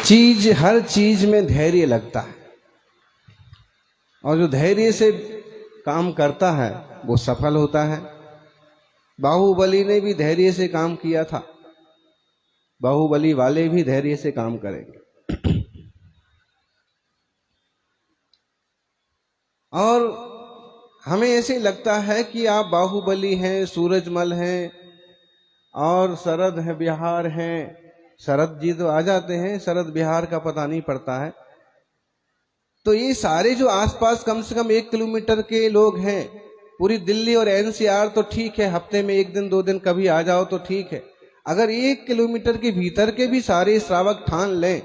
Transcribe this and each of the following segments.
हर चीज में धैर्य लगता है, और जो धैर्य से काम करता है वो सफल होता है। बाहुबली ने भी धैर्य से काम किया था, बाहुबली वाले भी धैर्य से काम करेंगे। और हमें ऐसे लगता है कि आप बाहुबली हैं, सूरजमल हैं और शरद है, बिहार हैं। शरद जी तो आ जाते हैं, शरद बिहार का पता नहीं पड़ता है। तो ये सारे जो आसपास कम से कम 1 किलोमीटर के लोग हैं, पूरी दिल्ली और एनसीआर तो ठीक है, हफ्ते में 1 दिन 2 दिन कभी आ जाओ तो ठीक है। अगर 1 किलोमीटर के भीतर के भी सारे श्रावक ठान लें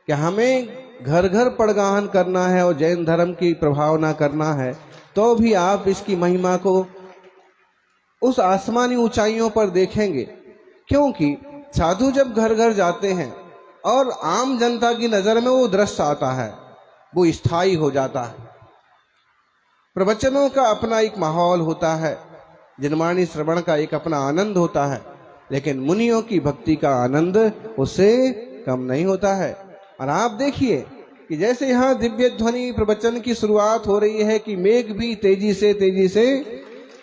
कि हमें घर घर पड़गाहन करना है और जैन धर्म की प्रभावना करना है, तो भी आप इसकी महिमा को उस आसमानी ऊंचाइयों पर देखेंगे। क्योंकि साधु जब घर घर जाते हैं और आम जनता की नजर में वो दृश्य आता है, वो स्थायी हो जाता है। प्रवचनों का अपना एक माहौल होता है, जनवाणी श्रवण का एक अपना आनंद होता है, लेकिन मुनियों की भक्ति का आनंद उससे कम नहीं होता है। और आप देखिए कि जैसे यहाँ दिव्य ध्वनि प्रवचन की शुरुआत हो रही है कि मेघ भी तेजी से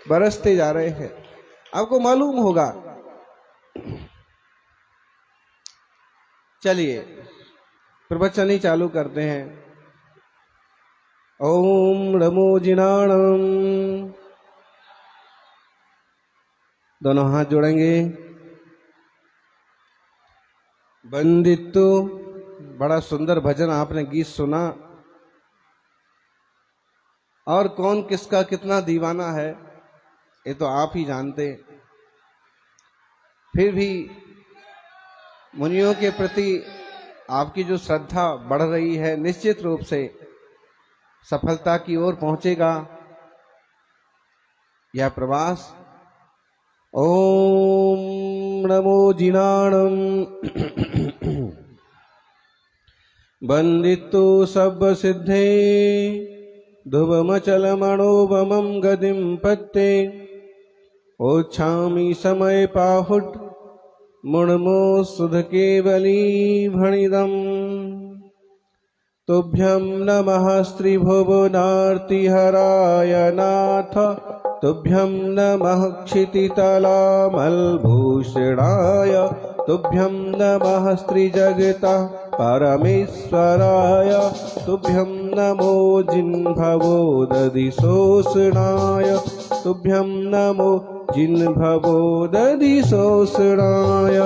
बरसते जा रहे हैं। आपको मालूम होगा। चलिए प्रवचन ही चालू करते हैं। ओम नमो जिनाणम, दोनों हाथ जोड़ेंगे। बंदित्तो, बड़ा सुंदर भजन आपने गीत सुना, और कौन किसका कितना दीवाना है ये तो आप ही जानते। फिर भी मुनियों के प्रति आपकी जो श्रद्धा बढ़ रही है, निश्चित रूप से सफलता की ओर पहुंचेगा यह प्रवास। ओम नमो जिनाणम बंदित्तो सब सिद्धे ध्रुवमचल मनोबमं गतिं पत्ते ओच्छामि समय पाहुट मुणमो सुध केवली भणिदम् तुभ्यं नमः स्त्रिभुवनार्तिहराय नाथ तुभ्यं नमः क्षितितलामलभूषणाय तुभ्यं नमः स्त्रीजगतः परमेश्वराय तुभ्यं नमो जिह्ववोदधिशोषणाय तुभ्यं नमो जिह्ववोदधिशोषणाय।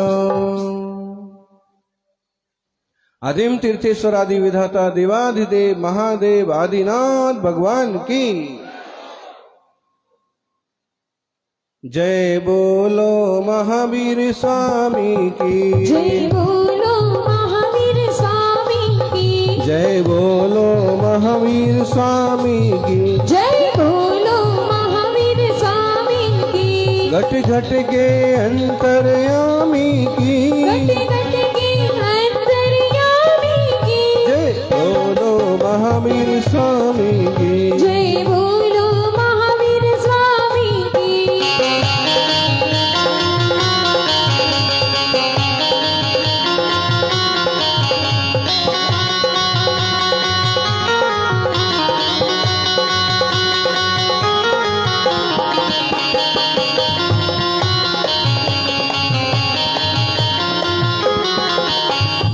आदिम तीर्थेश्वर आदि विधाता देवाधिदेव महादेव आदिनाथ भगवान की जय। बोलो महावीर स्वामी की जय। बोलो महावीर स्वामी की जय। बोलो महावीर स्वामी की जय। बोलो महावीर स्वामी की घट घट के अंतर्यामी की घट घट के अंतर्यामी की जय। बोलो महावीर स्वामी की जय। बोलो महावीर स्वामी की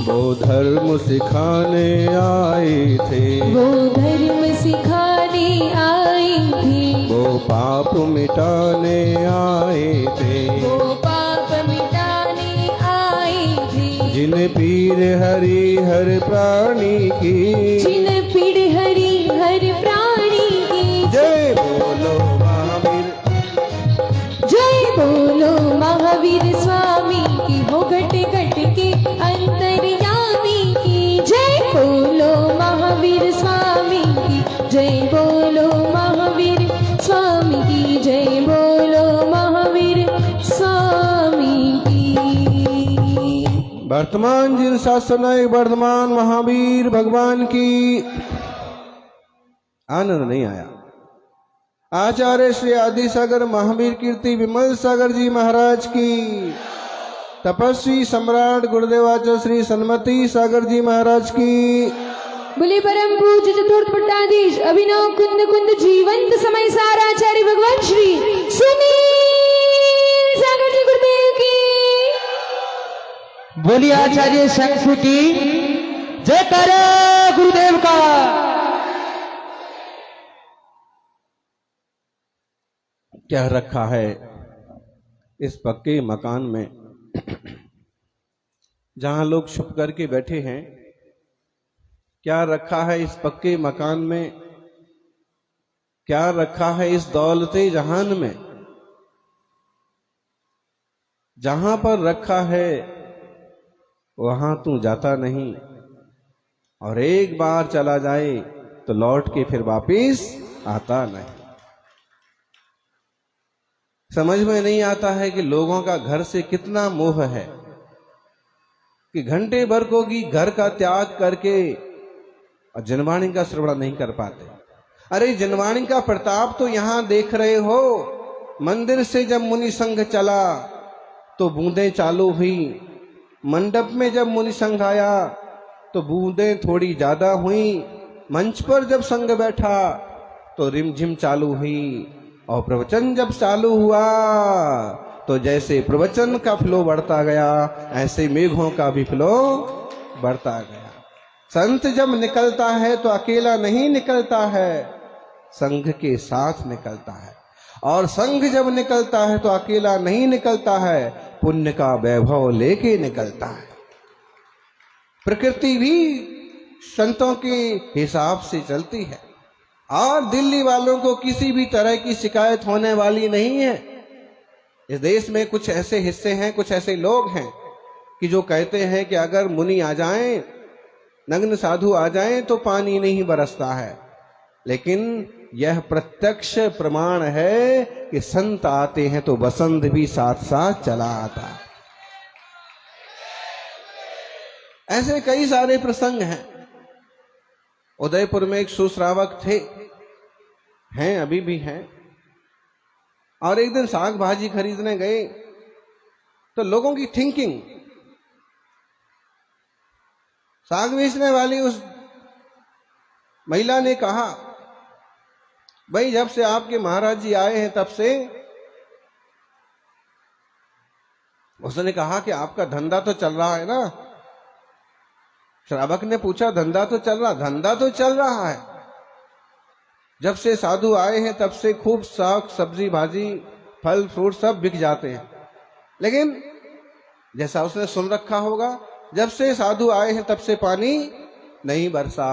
वो धर्म सिखाने आए थे, वो धर्म सिखाने आए थे, वो पाप मिटाने आए थे, वो पाप मिटाने आए थे, जिन पीर हरि हर प्राणी की जिन पीड़ हरि हर प्राणी की जय। बोलो महावीर जय। बोलो महावीर स्वामी की हो घट घट के अंतर्यामी की जय। बोलो महावीर स्वामी की जय। बोलो महावीर स्वामी की जय। बोलो महावीर स्वामी की। वर्तमान जिन शासन वर्तमान महावीर भगवान की आनंद नहीं आया। आचार्य श्री आदि सागर महावीर कीर्ति विमल सागर जी महाराज की तपस्वी सम्राट गुरुदेवाचार्य श्री सन्मति सागर जी महाराज की। बोले परम पूज्य चतुर्थ पट्टाधीश अभिनव कुंद कुंद जीवंत समय साराचार्य भगवान श्री सुनील सागर जी गुरुदेव की। बोलिए आचार्य शंख की जयकारा गुरुदेव का। क्या रखा है इस पक्के मकान में जहां लोग छुप करके बैठे हैं? क्या रखा है इस पक्के मकान में? क्या रखा है इस दौलते जहान में? जहां पर रखा है वहां तू जाता नहीं, और एक बार चला जाए तो लौट के फिर वापिस आता नहीं। समझ में नहीं आता है कि लोगों का घर से कितना मोह है कि घंटे भर को भी घर का त्याग करके और जनवाणी का श्रवण नहीं कर पाते। अरे जनवाणी का प्रताप तो यहां देख रहे हो। मंदिर से जब मुनि संघ चला तो बूंदें चालू हुई, मंडप में जब मुनि संघ आया तो बूंदें थोड़ी ज्यादा हुई, मंच पर जब संघ बैठा तो रिमझिम चालू हुई, और प्रवचन जब चालू हुआ तो जैसे प्रवचन का फ्लो बढ़ता गया ऐसे मेघों का भी फ्लो बढ़ता गया। संत जब निकलता है तो अकेला नहीं निकलता है, संघ के साथ निकलता है, और संघ जब निकलता है तो अकेला नहीं निकलता है, पुण्य का वैभव लेके निकलता है। प्रकृति भी संतों के हिसाब से चलती है, और दिल्ली वालों को किसी भी तरह की शिकायत होने वाली नहीं है। इस देश में कुछ ऐसे हिस्से हैं, कुछ ऐसे लोग हैं कि जो कहते हैं कि अगर मुनि आ जाएं, नग्न साधु आ जाएं तो पानी नहीं बरसता है, लेकिन यह प्रत्यक्ष प्रमाण है कि संत आते हैं तो बसंत भी साथ साथ चला आता है। ऐसे कई सारे प्रसंग हैं। उदयपुर में एक सुश्रावक थे, हैं अभी भी हैं, और एक दिन साग भाजी खरीदने गए तो लोगों की थिंकिंग, साग बेचने वाली उस महिला ने कहा, भाई जब से आपके महाराज जी आए हैं तब से। उसने कहा कि आपका धंधा तो चल रहा है ना? श्रावक ने पूछा, धंधा तो चल रहा? धंधा तो चल रहा है, जब से साधु आए हैं तब से खूब साग सब्जी भाजी फल फ्रूट सब बिक जाते हैं, लेकिन जैसा उसने सुन रखा होगा, जब से साधु आए हैं तब से पानी नहीं बरसा।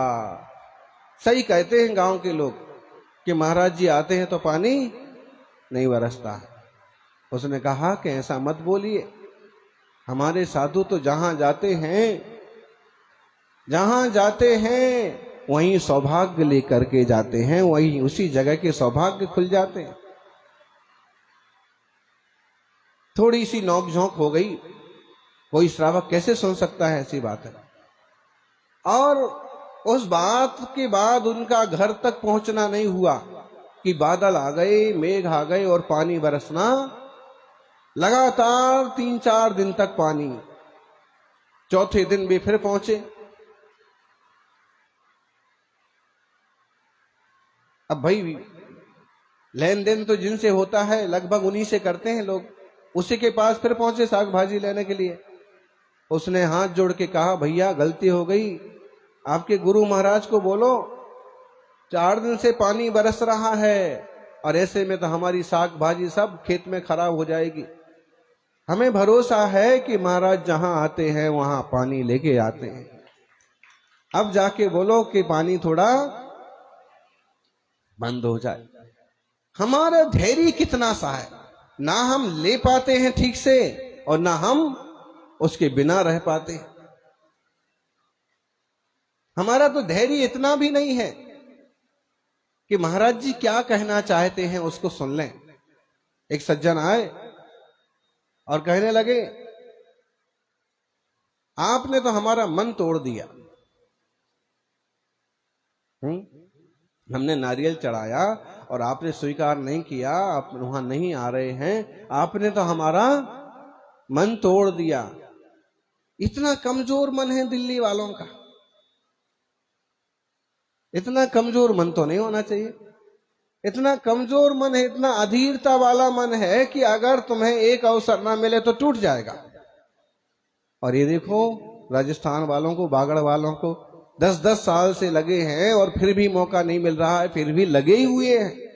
सही कहते हैं गांव के लोग कि महाराज जी आते हैं तो पानी नहीं बरसता। उसने कहा कि ऐसा मत बोलिए, हमारे साधु तो जहां जाते हैं वहीं सौभाग्य लेकर के जाते हैं, वहीं उसी जगह के सौभाग्य खुल जाते हैं। थोड़ी सी नोक झोंक हो गई, कोई श्रावक कैसे सुन सकता है? ऐसी बात है। और उस बात के बाद उनका घर तक पहुंचना नहीं हुआ कि बादल आ गए, मेघ आ गए और पानी बरसना लगातार 3-4 दिन तक पानी। चौथे दिन भी फिर पहुंचे। अब भाई लेन देन तो जिनसे होता है लगभग उन्हीं से करते हैं लोग। उसी के पास फिर पहुंचे साग भाजी लेने के लिए। उसने हाथ जोड़ के कहा, भैया गलती हो गई, आपके गुरु महाराज को बोलो 4 दिन से पानी बरस रहा है और ऐसे में तो हमारी साग भाजी सब खेत में खराब हो जाएगी। हमें भरोसा है कि महाराज जहां आते हैं वहां पानी लेके आते हैं। अब जाके बोलो कि पानी थोड़ा बंद हो जाए। हमारा धैर्य कितना सा है, ना हम ले पाते हैं ठीक से और ना हम उसके बिना रह पाते हैं। हमारा तो धैर्य इतना भी नहीं है कि महाराज जी क्या कहना चाहते हैं उसको सुन लें। एक सज्जन आए और कहने लगे, आपने तो हमारा मन तोड़ दिया। हमने नारियल चढ़ाया और आपने स्वीकार नहीं किया, आप वहां नहीं आ रहे हैं, आपने तो हमारा मन तोड़ दिया। इतना कमजोर मन है दिल्ली वालों का। इतना कमजोर मन तो नहीं होना चाहिए। इतना कमजोर मन है, इतना अधीरता वाला मन है कि अगर तुम्हें एक अवसर ना मिले तो टूट जाएगा। और ये देखो राजस्थान वालों को, बागड़ वालों को 10-10 साल से लगे हैं और फिर भी मौका नहीं मिल रहा है, फिर भी लगे ही हुए हैं,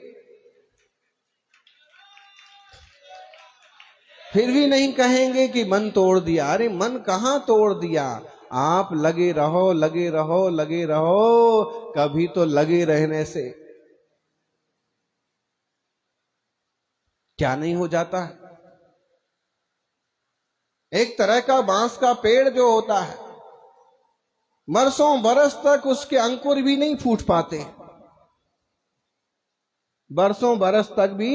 फिर भी नहीं कहेंगे कि मन तोड़ दिया। अरे मन कहां तोड़ दिया, आप लगे रहो, लगे रहो, लगे रहो। कभी तो लगे रहने से क्या नहीं हो जाता है। एक तरह का बांस का पेड़ जो होता है, बरसों बरस तक उसके अंकुर भी नहीं फूट पाते, बरसों बरस तक भी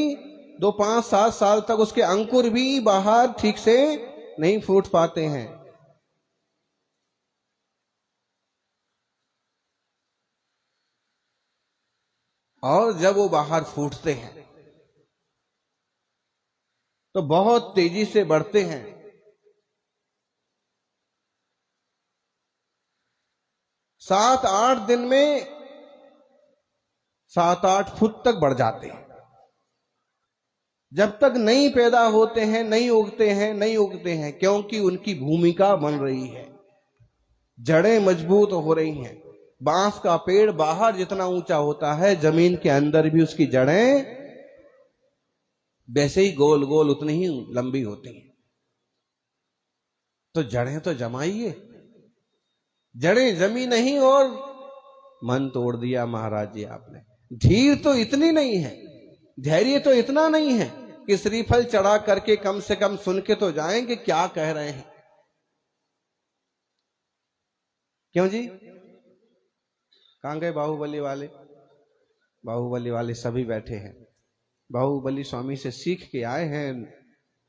2, 5, 7 साल तक उसके अंकुर भी बाहर ठीक से नहीं फूट पाते हैं। और जब वो बाहर फूटते हैं तो बहुत तेजी से बढ़ते हैं। 7-8 दिन में 7-8 फुट तक बढ़ जाते हैं। जब तक नहीं पैदा होते हैं, नहीं उगते हैं, नहीं उगते हैं, क्योंकि उनकी भूमिका बन रही है, जड़ें मजबूत हो रही हैं। बांस का पेड़ बाहर जितना ऊंचा होता है, जमीन के अंदर भी उसकी जड़ें वैसे ही गोल गोल उतनी ही लंबी होती हैं। तो जड़ें तो जमाइए, जड़ें जमी नहीं और मन तोड़ दिया महाराज जी आपने। धीर तो इतनी नहीं है, धैर्य तो इतना नहीं है कि श्रीफल चढ़ा करके कम से कम सुन के तो जाएं कि क्या कह रहे हैं। क्यों जी, कहां गए बाहुबली वाले? बाहुबली वाले सभी बैठे हैं। बाहुबली स्वामी से सीख के आए हैं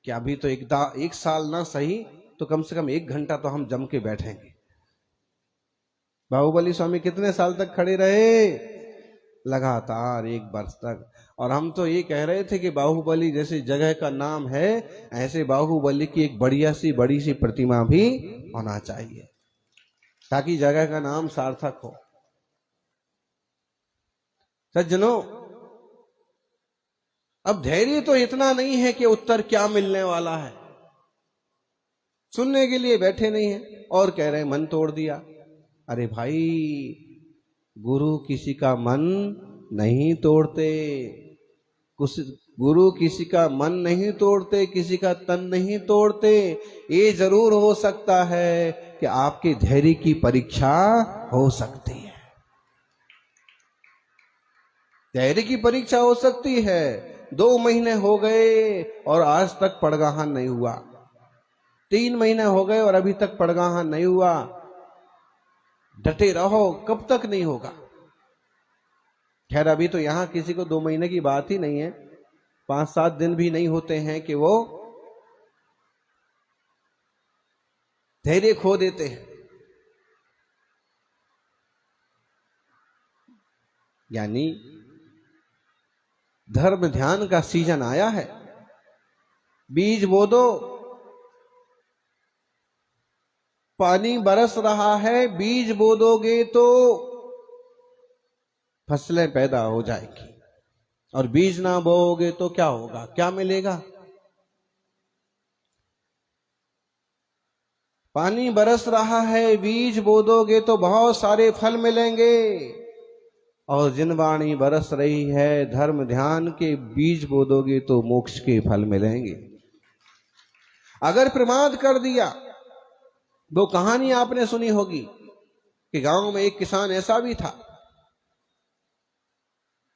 कि अभी तो एक साल ना सही तो कम से कम 1 घंटा तो हम जम के बैठेंगे। बाहुबली स्वामी कितने साल तक खड़े रहे? लगातार 1 वर्ष तक। और हम तो ये कह रहे थे कि बाहुबली जैसे जगह का नाम है, ऐसे बाहुबली की एक बड़ी सी प्रतिमा भी होना चाहिए, ताकि जगह का नाम सार्थक हो। सज्जनों, अब धैर्य तो इतना नहीं है कि उत्तर क्या मिलने वाला है, सुनने के लिए बैठे नहीं है और कह रहे हैं मन तोड़ दिया। अरे भाई, गुरु किसी का मन नहीं तोड़ते, गुरु किसी का मन नहीं तोड़ते, किसी का तन नहीं तोड़ते। ये जरूर हो सकता है कि आपके धैर्य की परीक्षा हो सकती है, धैर्य की परीक्षा हो सकती है। 2 महीने हो गए और आज तक पड़गाहन नहीं हुआ, 3 महीने हो गए और अभी तक पड़गाहन नहीं हुआ। डटे रहो, कब तक नहीं होगा। खैर, अभी तो यहां किसी को 2 महीने की बात ही नहीं है, 5-7 दिन भी नहीं होते हैं कि वो धैर्य खो देते हैं। यानी धर्म ध्यान का सीजन आया है। बीज बो दो, पानी बरस रहा है, बीज बो दोगे तो फसलें पैदा हो जाएगी, और बीज ना बोओगे तो क्या होगा, क्या मिलेगा? पानी बरस रहा है, बीज बो दोगे तो बहुत सारे फल मिलेंगे, और जिनवाणी बरस रही है धर्म ध्यान के, बीज बो दोगे तो मोक्ष के फल मिलेंगे। अगर प्रमाद कर दिया, वो कहानी आपने सुनी होगी कि गांव में एक किसान ऐसा भी था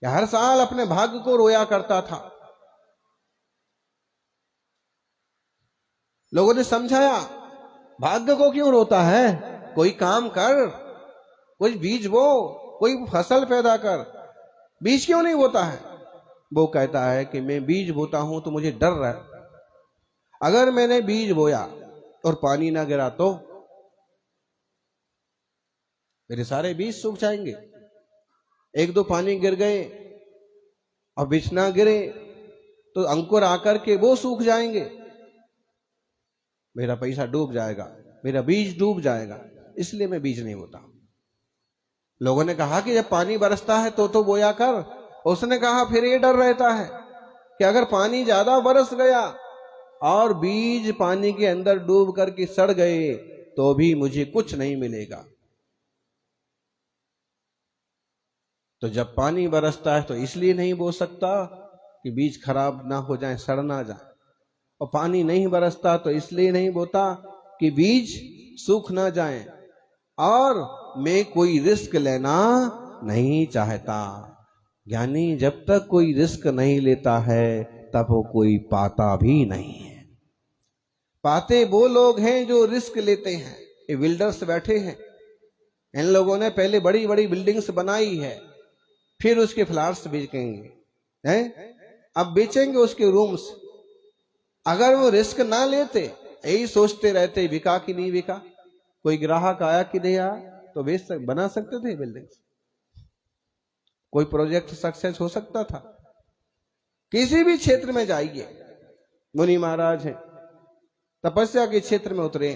कि हर साल अपने भाग्य को रोया करता था। लोगों ने समझाया, भाग्य को क्यों रोता है, कोई काम कर, कोई बीज बो, कोई फसल पैदा कर, बीज क्यों नहीं बोता है? वो कहता है कि मैं बीज बोता हूं तो मुझे डर है, अगर मैंने बीज बोया और पानी ना गिरा तो मेरे सारे बीज सूख जाएंगे। 1-2 पानी गिर गए और बीज ना गिरे तो अंकुर आकर के वो सूख जाएंगे। मेरा पैसा डूब जाएगा, मेरा बीज डूब जाएगा, इसलिए मैं बीज नहीं बोता। लोगों ने कहा कि जब पानी बरसता है तो बोया कर। उसने कहा फिर ये डर रहता है कि अगर पानी ज्यादा बरस गया और बीज पानी के अंदर डूब करके सड़ गए तो भी मुझे कुछ नहीं मिलेगा। तो जब पानी बरसता है तो इसलिए नहीं बो सकता कि बीज खराब ना हो जाए, सड़ ना जाए, और पानी नहीं बरसता तो इसलिए नहीं बोता कि बीज सूख ना जाए, और मैं कोई रिस्क लेना नहीं चाहता। यानी जब तक कोई रिस्क नहीं लेता है तब वो कोई पाता भी नहीं है। पाते वो लोग हैं जो रिस्क लेते हैं। ये बिल्डर्स बैठे हैं, इन लोगों ने पहले बड़ी बड़ी बिल्डिंग्स बनाई है, फिर उसके फ्लैट्स बेचेंगे हैं, अब बेचेंगे उसके रूम्स। अगर वो रिस्क ना लेते, यही सोचते रहते बिका कि नहीं बिका, कोई ग्राहक आया कि नहीं आया, तो बना सकते थे बिल्डिंग्स, कोई प्रोजेक्ट सक्सेस हो सकता था। किसी भी क्षेत्र में जाइए, मुनि महाराज हैं, तपस्या के क्षेत्र में उतरे,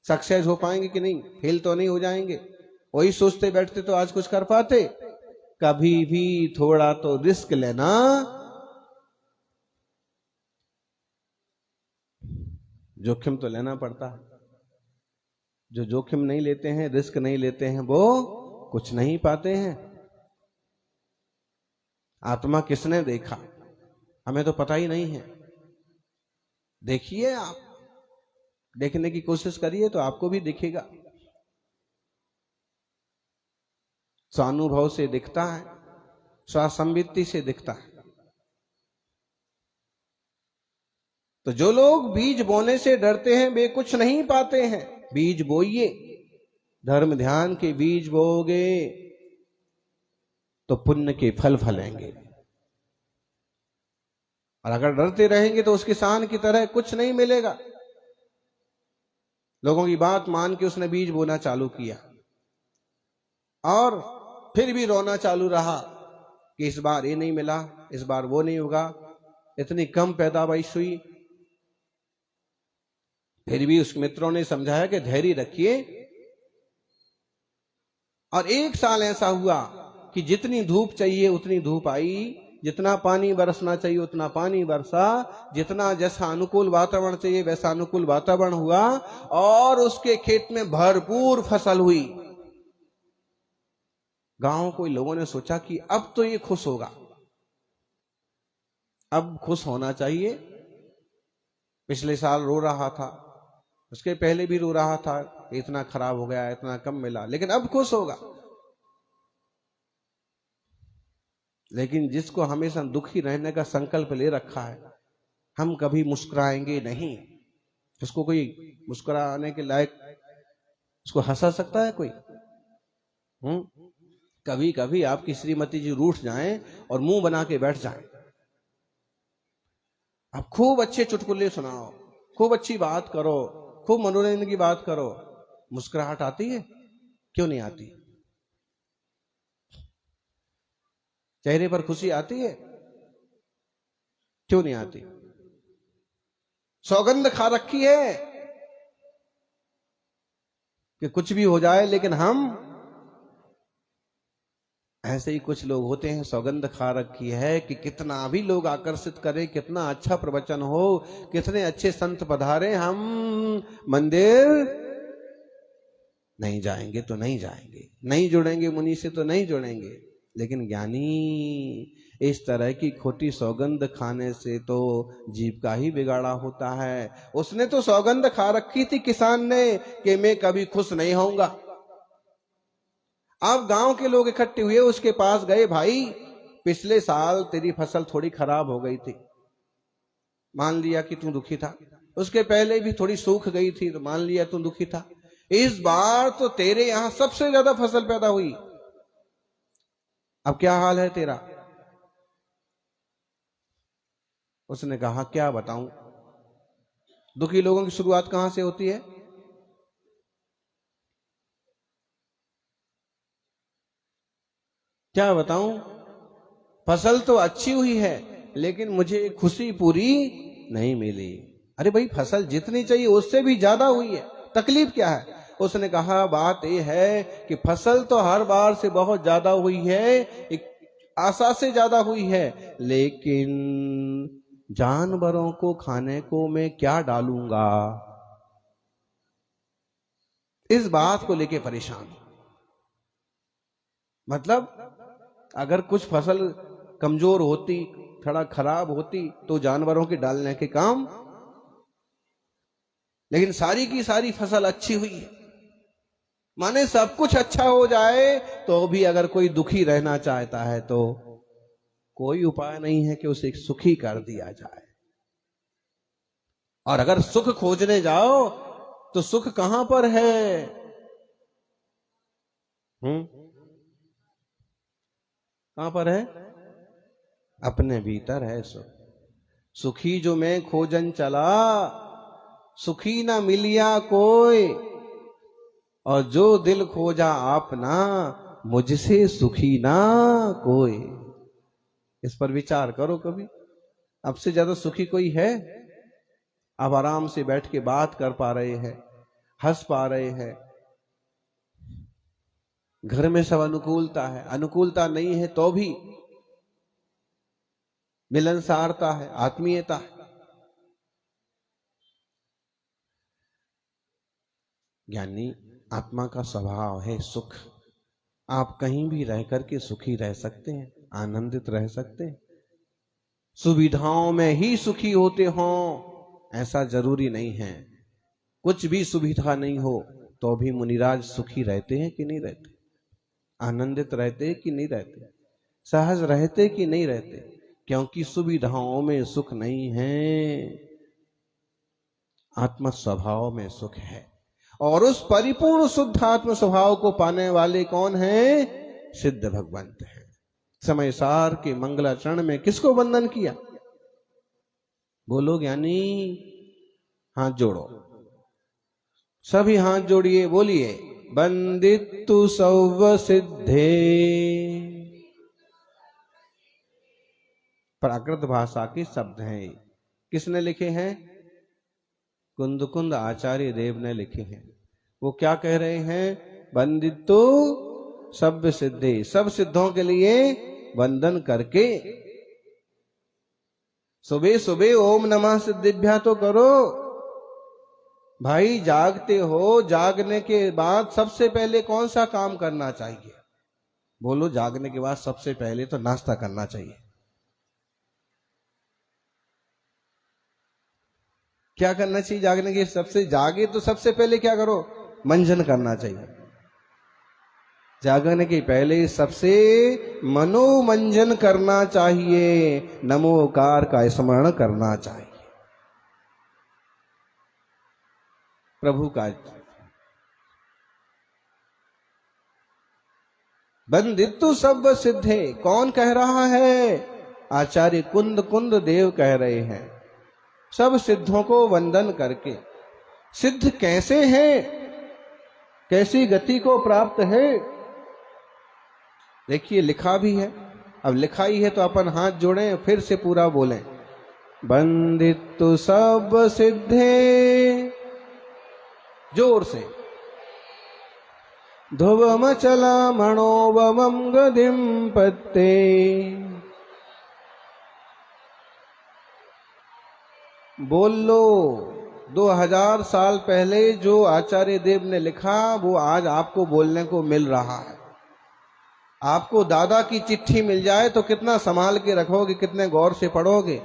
सक्सेस हो पाएंगे कि नहीं, फेल तो नहीं हो जाएंगे, वही सोचते बैठते तो आज कुछ कर पाते। कभी भी थोड़ा तो रिस्क लेना जोखिम तो लेना पड़ता है। जो जोखिम नहीं लेते हैं, रिस्क नहीं लेते हैं, वो कुछ नहीं पाते हैं। आत्मा किसने देखा, हमें तो पता ही नहीं है। देखिए, आप देखने की कोशिश करिए तो आपको भी दिखेगा। स्वानुभव से दिखता है, स्वासंवित्ति से दिखता है। तो जो लोग बीज बोने से डरते हैं वे कुछ नहीं पाते हैं। बीज बोइए, धर्म ध्यान के बीज बोओगे तो पुण्य के फल फलेंगे, और अगर डरते रहेंगे तो उस किसान की तरह कुछ नहीं मिलेगा। लोगों की बात मान के उसने बीज बोना चालू किया और फिर भी रोना चालू रहा कि इस बार ये नहीं मिला, इस बार वो नहीं होगा, इतनी कम पैदावार हुई। फिर भी उस मित्रों ने समझाया कि धैर्य रखिए, और एक साल ऐसा हुआ कि जितनी धूप चाहिए उतनी धूप आई, जितना पानी बरसना चाहिए उतना पानी बरसा, जितना जैसा अनुकूल वातावरण चाहिए वैसा अनुकूल वातावरण हुआ, और उसके खेत में भरपूर फसल हुई। गांव के लोगों ने सोचा कि अब तो ये खुश होगा, अब खुश होना चाहिए। पिछले साल रो रहा था, उसके पहले भी रो रहा था, इतना खराब हो गया, इतना कम मिला, लेकिन अब खुश होगा। लेकिन जिसको हमेशा दुखी रहने का संकल्प ले रखा है, हम कभी मुस्कुराएंगे नहीं। उसको कोई मुस्कुराने के लायक, उसको हंसा सकता है कोई? कभी कभी आपकी श्रीमती जी रूठ जाएं और मुंह बना के बैठ जाएं, आप खूब अच्छे चुटकुले सुनाओ, खूब अच्छी बात करो, खूब मनोरंजन की बात करो, मुस्कुराहट आती है? क्यों नहीं आती? चेहरे पर खुशी आती है? क्यों नहीं आती? सौगंध खा रखी है कि कुछ भी हो जाए, लेकिन हम ऐसे ही कुछ लोग होते हैं, सौगंध खा रखी है कि कितना भी लोग आकर्षित करें, कितना अच्छा प्रवचन हो, कितने अच्छे संत पधारे, हम मंदिर नहीं जाएंगे तो नहीं जाएंगे, नहीं जुड़ेंगे मुनि से तो नहीं जुड़ेंगे। लेकिन ज्ञानी, इस तरह की खोटी सौगंध खाने से तो जीव का ही बिगाड़ा होता है। उसने तो सौगंध खा रखी थी किसान ने कि मैं कभी खुश नहीं होऊंगा। अब गांव के लोग इकट्ठे हुए, उसके पास गए, भाई पिछले साल तेरी फसल थोड़ी खराब हो गई थी, मान लिया कि तू दुखी था, उसके पहले भी थोड़ी सूख गई थी तो मान लिया तू दुखी था, इस बार तो तेरे यहां सबसे ज्यादा फसल पैदा हुई, अब क्या हाल है तेरा? उसने कहा क्या बताऊं, दुखी लोगों की शुरुआत कहां से होती है? क्या बताऊं, फसल तो अच्छी हुई है लेकिन मुझे खुशी पूरी नहीं मिली। अरे भाई फसल जितनी चाहिए उससे भी ज्यादा हुई है, तकलीफ क्या है? उसने कहा बात यह है कि फसल तो हर बार से बहुत ज्यादा हुई है, एक आशा से ज्यादा हुई है, लेकिन जानवरों को खाने को मैं क्या डालूंगा, इस बात को लेके परेशान। मतलब अगर कुछ फसल कमजोर होती, थोड़ा खराब होती, तो जानवरों के डालने के काम, लेकिन सारी की सारी फसल अच्छी हुई है। माने सब कुछ अच्छा हो जाए तो भी अगर कोई दुखी रहना चाहता है तो कोई उपाय नहीं है कि उसे सुखी कर दिया जाए। और अगर सुख खोजने जाओ तो सुख कहां पर है? कहां पर है? अपने भीतर है सुख। सुखी जो मैं खोजन चला, सुखी ना मिलिया कोई, और जो दिल खोजा आपना, मुझसे सुखी ना कोई। इस पर विचार करो कभी। अब से ज्यादा सुखी कोई है? आप आराम से बैठ के बात कर पा रहे हैं, हंस पा रहे हैं, घर में सब अनुकूलता है, अनुकूलता नहीं है तो भी मिलनसारता है, आत्मीयता है। ज्ञानी आत्मा का स्वभाव है सुख। आप कहीं भी रह करके सुखी रह सकते हैं, आनंदित रह सकते हैं। सुविधाओं में ही सुखी होते हो ऐसा जरूरी नहीं है। कुछ भी सुविधा नहीं हो तो भी मुनिराज सुखी रहते हैं कि नहीं रहते? आनंदित रहते कि नहीं रहते? सहज रहते कि नहीं रहते? क्योंकि सुविधाओं में सुख नहीं है, आत्म स्वभाव में सुख है। और उस परिपूर्ण शुद्ध आत्म स्वभाव को पाने वाले कौन है? सिद्ध भगवंत है। समय सार के मंगलाचरण में किसको वंदन किया? बोलो ज्ञानी, हाथ जोड़ो, सभी हाथ जोड़िए, बोलिए वंदितु सौव सिद्धे। प्राकृत भाषा के शब्द हैं। किसने लिखे हैं? कुंद कुंद आचार्य देव ने लिखे हैं। वो क्या कह रहे हैं? वंदितु सब सिद्धे, सब सिद्धों के लिए वंदन करके सुबह सुबह ओम नमः सिद्धिभ्या तो करो भाई। जागते हो, जागने के बाद सबसे पहले कौन सा काम करना चाहिए? बोलो, जागने के बाद सबसे पहले तो नाश्ता करना चाहिए। क्या करना चाहिए जागने के? सबसे जागे तो सबसे पहले क्या करो? मंजन करना चाहिए। जागने के पहले सबसे मनोमंजन करना चाहिए, नमोकार का स्मरण करना चाहिए, प्रभु का। वंदितु सब सिद्धे कौन कह रहा है? आचार्य कुंद कुंद देव कह रहे हैं। सब सिद्धों को वंदन करके। सिद्ध कैसे हैं, कैसी गति को प्राप्त है? देखिए लिखा भी है। अब लिखा ही है तो अपन हाथ जोड़ें, फिर से पूरा बोलें। वंदितु सब सिद्धे, जोर से। ध्रुवम चला मनोवमं गदिम पत्ते। बोल लो। 2000 साल पहले जो आचार्य देव ने लिखा वो आज आपको बोलने को मिल रहा है। आपको दादा की चिट्ठी मिल जाए तो कितना संभाल के रखोगे, कितने गौर से पढ़ोगे।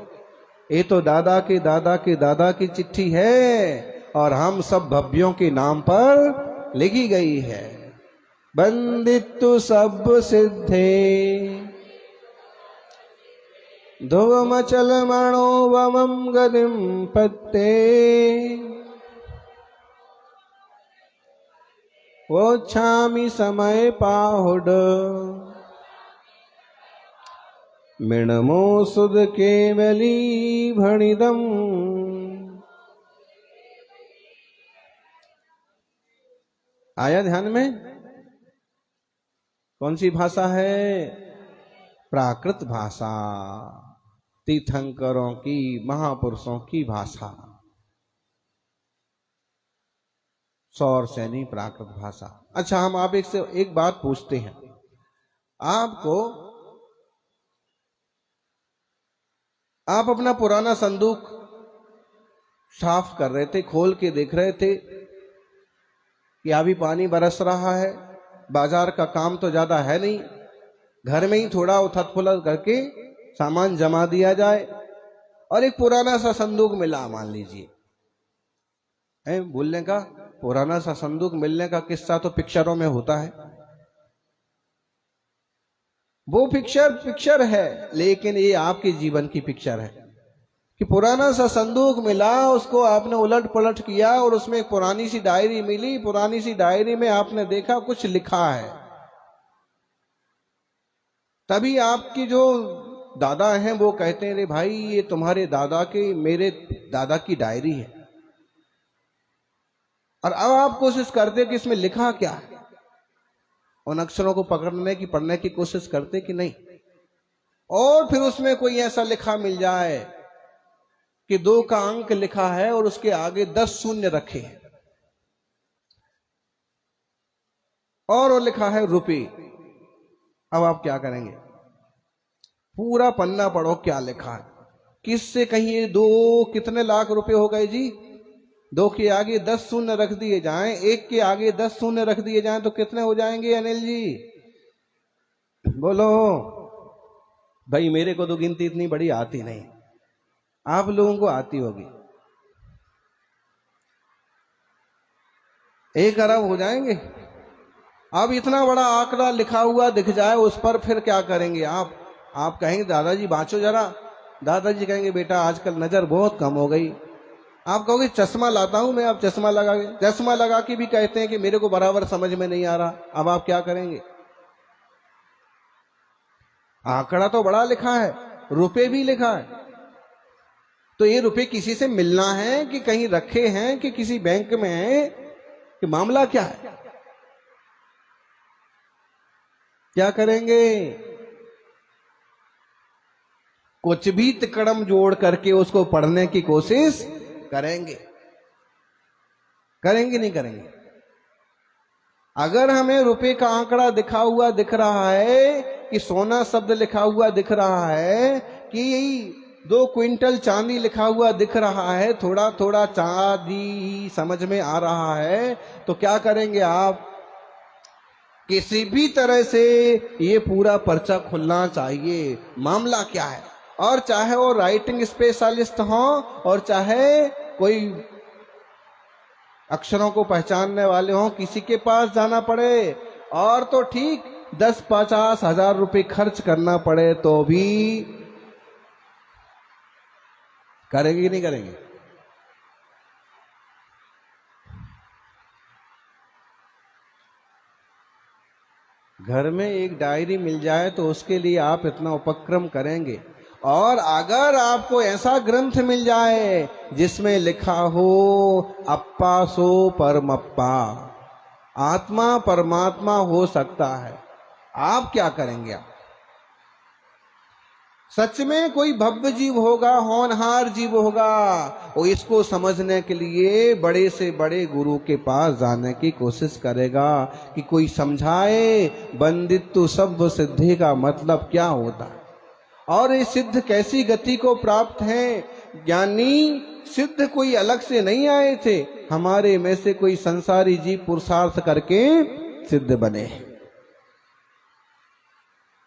ये तो दादा के दादा के दादा की चिट्ठी है और हम सब भव्यों के नाम पर लिखी गई है। वंदितु सब सिद्धे, ध्रुवमचल मनोवमं गदिम पत्ते। वोच्छामि समय पाहुड, मृणमो सुद केवली भणिदम। आया ध्यान में? कौन सी भाषा है? प्राकृत भाषा, तीर्थंकरों की, महापुरुषों की भाषा। सौर सैनी प्राकृत भाषा। अच्छा, हम आप एक बात पूछते हैं। आप अपना पुराना संदूक साफ कर रहे थे, खोल के देख रहे थे कि अभी पानी बरस रहा है, बाजार का काम तो ज्यादा है नहीं, घर में ही थोड़ा उथल पुथल करके सामान जमा दिया जाए, और एक पुराना सा संदूक मिला, मान लीजिए। बोलने का पुराना सा संदूक मिलने का किस्सा तो पिक्चरों में होता है। वो पिक्चर है, लेकिन ये आपके जीवन की पिक्चर है कि पुराना सा संदूक मिला, उसको आपने उलट पलट किया और उसमें एक पुरानी सी डायरी मिली। पुरानी सी डायरी में आपने देखा कुछ लिखा है। तभी आपकी जो दादा हैं वो कहते हैं, रे भाई ये तुम्हारे दादा की, मेरे दादा की डायरी है। और अब आप कोशिश करते कि इसमें लिखा क्या है, उन अक्षरों को पकड़ने की, पढ़ने की कोशिश करते कि नहीं, और फिर उसमें कोई ऐसा लिखा मिल जाए कि 2 का अंक लिखा है और उसके आगे 10 शून्य रखे हैं और वो लिखा है रुपए। अब आप क्या करेंगे? पूरा पन्ना पढ़ो क्या लिखा है, किससे कहिए 2 कितने लाख रुपए हो गए जी? 2 के आगे 10 शून्य रख दिए जाएं, 1 के आगे 10 शून्य रख दिए जाएं तो कितने हो जाएंगे अनिल जी? बोलो भाई, मेरे को तो गिनती इतनी बड़ी आती नहीं, आप लोगों को आती होगी। 1 अरब हो जाएंगे। अब इतना बड़ा आंकड़ा लिखा हुआ दिख जाए उस पर, फिर क्या करेंगे आप कहेंगे दादाजी बाँचो जरा। दादाजी कहेंगे बेटा आजकल नजर बहुत कम हो गई। आप कहोगे चश्मा लाता हूं मैं, आप चश्मा लगा के भी कहते हैं कि मेरे को बराबर समझ में नहीं आ रहा। अब आप क्या करेंगे? आंकड़ा तो बड़ा लिखा है, रुपए भी लिखा है, तो ये रुपए किसी से मिलना है कि कहीं रखे हैं कि किसी बैंक में है कि मामला क्या है? क्या करेंगे? कुछ भी तिकड़म जोड़ करके उसको पढ़ने की कोशिश करेंगे नहीं करेंगे? अगर हमें रुपए का आंकड़ा दिख रहा है कि सोना शब्द लिखा हुआ दिख रहा है कि 2 क्विंटल चांदी लिखा हुआ दिख रहा है, थोड़ा थोड़ा चांदी समझ में आ रहा है, तो क्या करेंगे आप? किसी भी तरह से ये पूरा पर्चा खुलना चाहिए, मामला क्या है। और चाहे वो राइटिंग स्पेशलिस्ट हो और चाहे कोई अक्षरों को पहचानने वाले हो, किसी के पास जाना पड़े और तो ठीक 10-50 हजार रुपए खर्च करना पड़े तो भी करेंगे कि नहीं करेंगे? घर में एक डायरी मिल जाए तो उसके लिए आप इतना उपक्रम करेंगे। और अगर आपको ऐसा ग्रंथ मिल जाए जिसमें लिखा हो अप्पा सो परमप्पा, आत्मा परमात्मा हो सकता है, आप क्या करेंगे? आप सच में कोई भव्य जीव होगा, होनहार जीव होगा, वो इसको समझने के लिए बड़े से बड़े गुरु के पास जाने की कोशिश करेगा कि कोई समझाए बंदित्व शब्द सिद्धि का मतलब क्या होता है और ये सिद्ध कैसी गति को प्राप्त है। ज्ञानी सिद्ध कोई अलग से नहीं आए थे, हमारे में से कोई संसारी जीव पुरुषार्थ करके सिद्ध बने।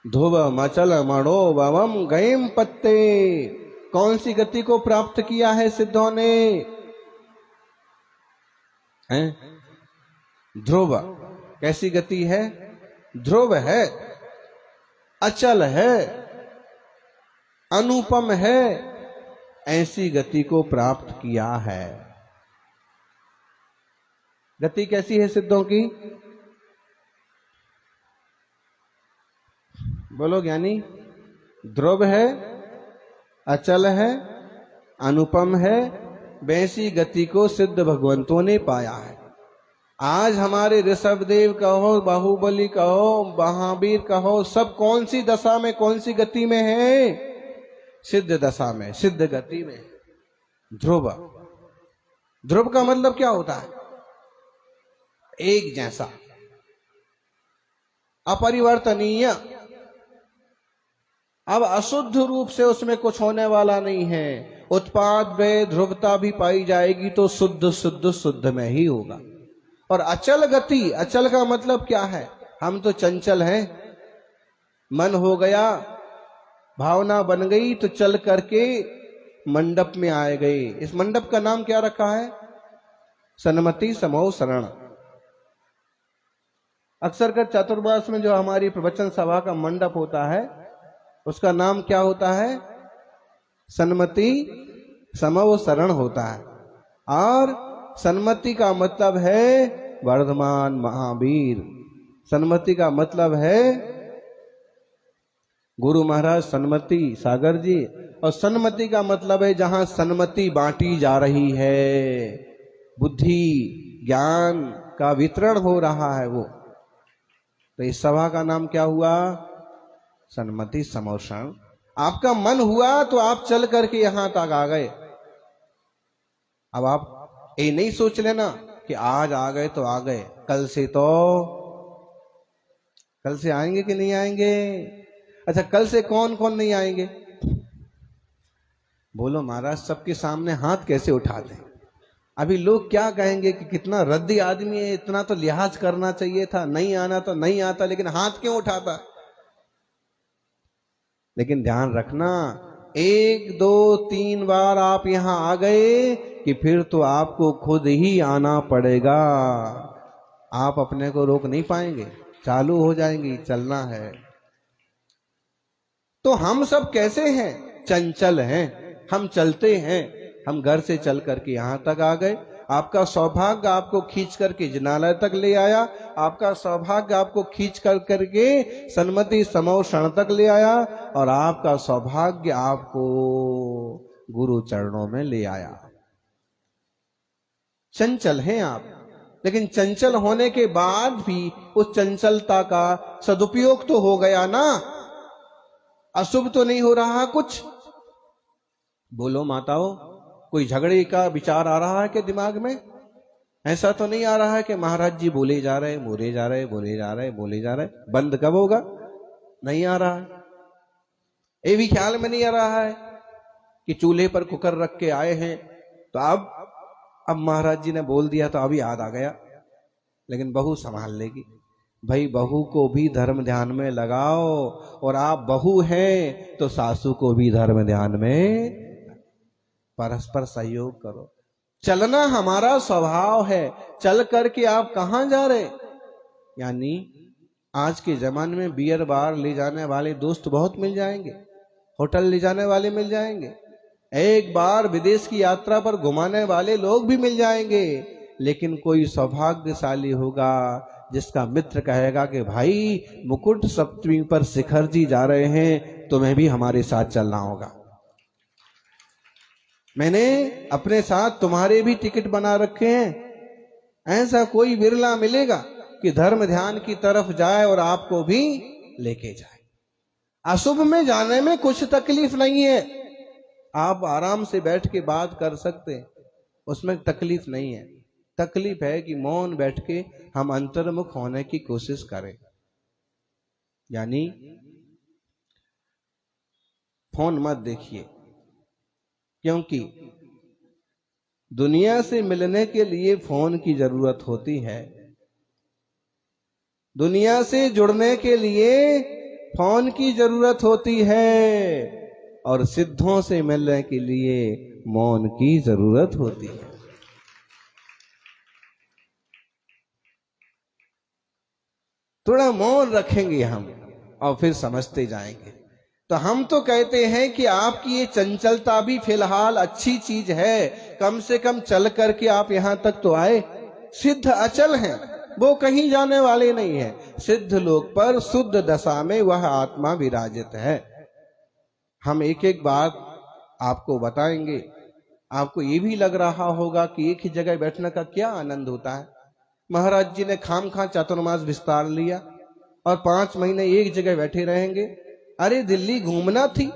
ध्रुव मचल मणो ववम गयम पत्ते, कौन सी गति को प्राप्त किया है सिद्धों ने? ध्रुव कैसी गति है? ध्रुव है, अचल है, अनुपम है, ऐसी गति को प्राप्त किया है। गति कैसी है सिद्धों की? बोलो ज्ञानी। ध्रुव है, अचल है, अनुपम है, वैसी गति को सिद्ध भगवंतों ने पाया है। आज हमारे ऋषभदेव कहो, बाहुबली कहो, महावीर कहो, सब कौन सी दशा में, कौन सी गति में है? सिद्ध दशा में, सिद्ध गति में। ध्रुव, ध्रुव का मतलब क्या होता है? एक जैसा, अपरिवर्तनीय। अब अशुद्ध रूप से उसमें कुछ होने वाला नहीं है। उत्पाद में ध्रुवता भी पाई जाएगी तो शुद्ध शुद्ध शुद्ध में ही होगा। और अचल गति, अचल का मतलब क्या है? हम तो चंचल हैं। मन हो गया, भावना बन गई तो चल करके मंडप में आए गए। इस मंडप का नाम क्या रखा है? सन्मति समो शरण। अक्सर कर चतुर्मास में जो हमारी प्रवचन सभा का मंडप होता है उसका नाम क्या होता है? सन्मति समो शरण होता है। और सन्मति का मतलब है वर्धमान महावीर। सन्मति का मतलब है गुरु महाराज सन्मति सागर जी। और सन्मति का मतलब है जहां सन्मति बांटी जा रही है, बुद्धि ज्ञान का वितरण हो रहा है वो। तो इस सभा का नाम क्या हुआ? सन्मति समोषण। आपका मन हुआ तो आप चल करके यहां तक आ गए। अब आप ये नहीं सोच लेना कि आज आ गए तो आ गए, कल से आएंगे कि नहीं आएंगे? अच्छा, कल से कौन कौन नहीं आएंगे? बोलो महाराज, सबके सामने हाथ कैसे उठा दें? अभी लोग क्या कहेंगे कि कितना रद्दी आदमी है, इतना तो लिहाज करना चाहिए था, नहीं आना तो नहीं आता, लेकिन हाथ क्यों उठाता? लेकिन ध्यान रखना, 1 2 3 बार आप यहां आ गए कि फिर तो आपको खुद ही आना पड़ेगा। आप अपने को रोक नहीं पाएंगे, चालू हो जाएंगी, चलना है। तो हम सब कैसे हैं? चंचल हैं। हम चलते हैं। हम घर से चल करके यहां तक आ गए। आपका सौभाग्य आपको खींच करके जिनालय तक ले आया। आपका सौभाग्य आपको खींच कर करके सन्मति समो शरण तक ले आया। और आपका सौभाग्य आपको गुरु चरणों में ले आया। चंचल हैं आप, लेकिन चंचल होने के बाद भी उस चंचलता का सदुपयोग तो हो गया ना? अशुभ तो नहीं हो रहा कुछ? बोलो माताओं, कोई झगड़े का विचार आ रहा है कि दिमाग में? ऐसा तो नहीं आ रहा है कि महाराज जी बोले जा रहे, बोले जा रहे, बोले जा रहे, बोले जा रहे, बंद कब होगा? नहीं आ रहा है। ये भी ख्याल में नहीं आ रहा है कि चूल्हे पर कुकर रख के आए हैं तो अब महाराज जी ने बोल दिया तो अभी याद आ गया। लेकिन बहू संभाल लेगी। भाई, बहू को भी धर्म ध्यान में लगाओ। और आप बहू हैं तो सासू को भी धर्म ध्यान में परस्पर सहयोग करो। चलना हमारा स्वभाव है। चल करके आप कहां जा रहे? यानी आज के जमाने में बियर बार ले जाने वाले दोस्त बहुत मिल जाएंगे, होटल ले जाने वाले मिल जाएंगे, एक बार विदेश की यात्रा पर घुमाने वाले लोग भी मिल जाएंगे। लेकिन कोई सौभाग्यशाली होगा जिसका मित्र कहेगा कि भाई मुकुट सप्तमी पर शिखर जी जा रहे हैं, तुम्हें भी हमारे साथ चलना होगा। मैंने अपने साथ तुम्हारे भी टिकट बना रखे हैं। ऐसा कोई बिरला मिलेगा कि धर्म ध्यान की तरफ जाए और आपको भी लेके जाए। अशुभ में जाने में कुछ तकलीफ नहीं है। आप आराम से बैठ के बात कर सकते हैं, उसमें तकलीफ नहीं है। तकलीफ है कि मौन बैठ के हम अंतर्मुख होने की कोशिश करें। यानी फोन मत देखिए, क्योंकि दुनिया से मिलने के लिए फोन की जरूरत होती है। दुनिया से जुड़ने के लिए फोन की जरूरत होती है। और सिद्धों से मिलने के लिए मौन की जरूरत होती है। थोड़ा मौन रखेंगे हम और फिर समझते जाएंगे। तो हम तो कहते हैं कि आपकी ये चंचलता भी फिलहाल अच्छी चीज है। कम से कम चल करके आप यहां तक तो आए। सिद्ध अचल हैं, वो कहीं जाने वाले नहीं है। सिद्ध लोक पर शुद्ध दशा में वह आत्मा विराजित है। हम एक एक बात आपको बताएंगे। आपको ये भी लग रहा होगा कि एक ही जगह बैठने का क्या आनंद होता है। महाराज जी ने खामखा चातुर्मास विस्तार लिया और 5 महीने एक जगह बैठे रहेंगे। अरे दिल्ली घूमना थी।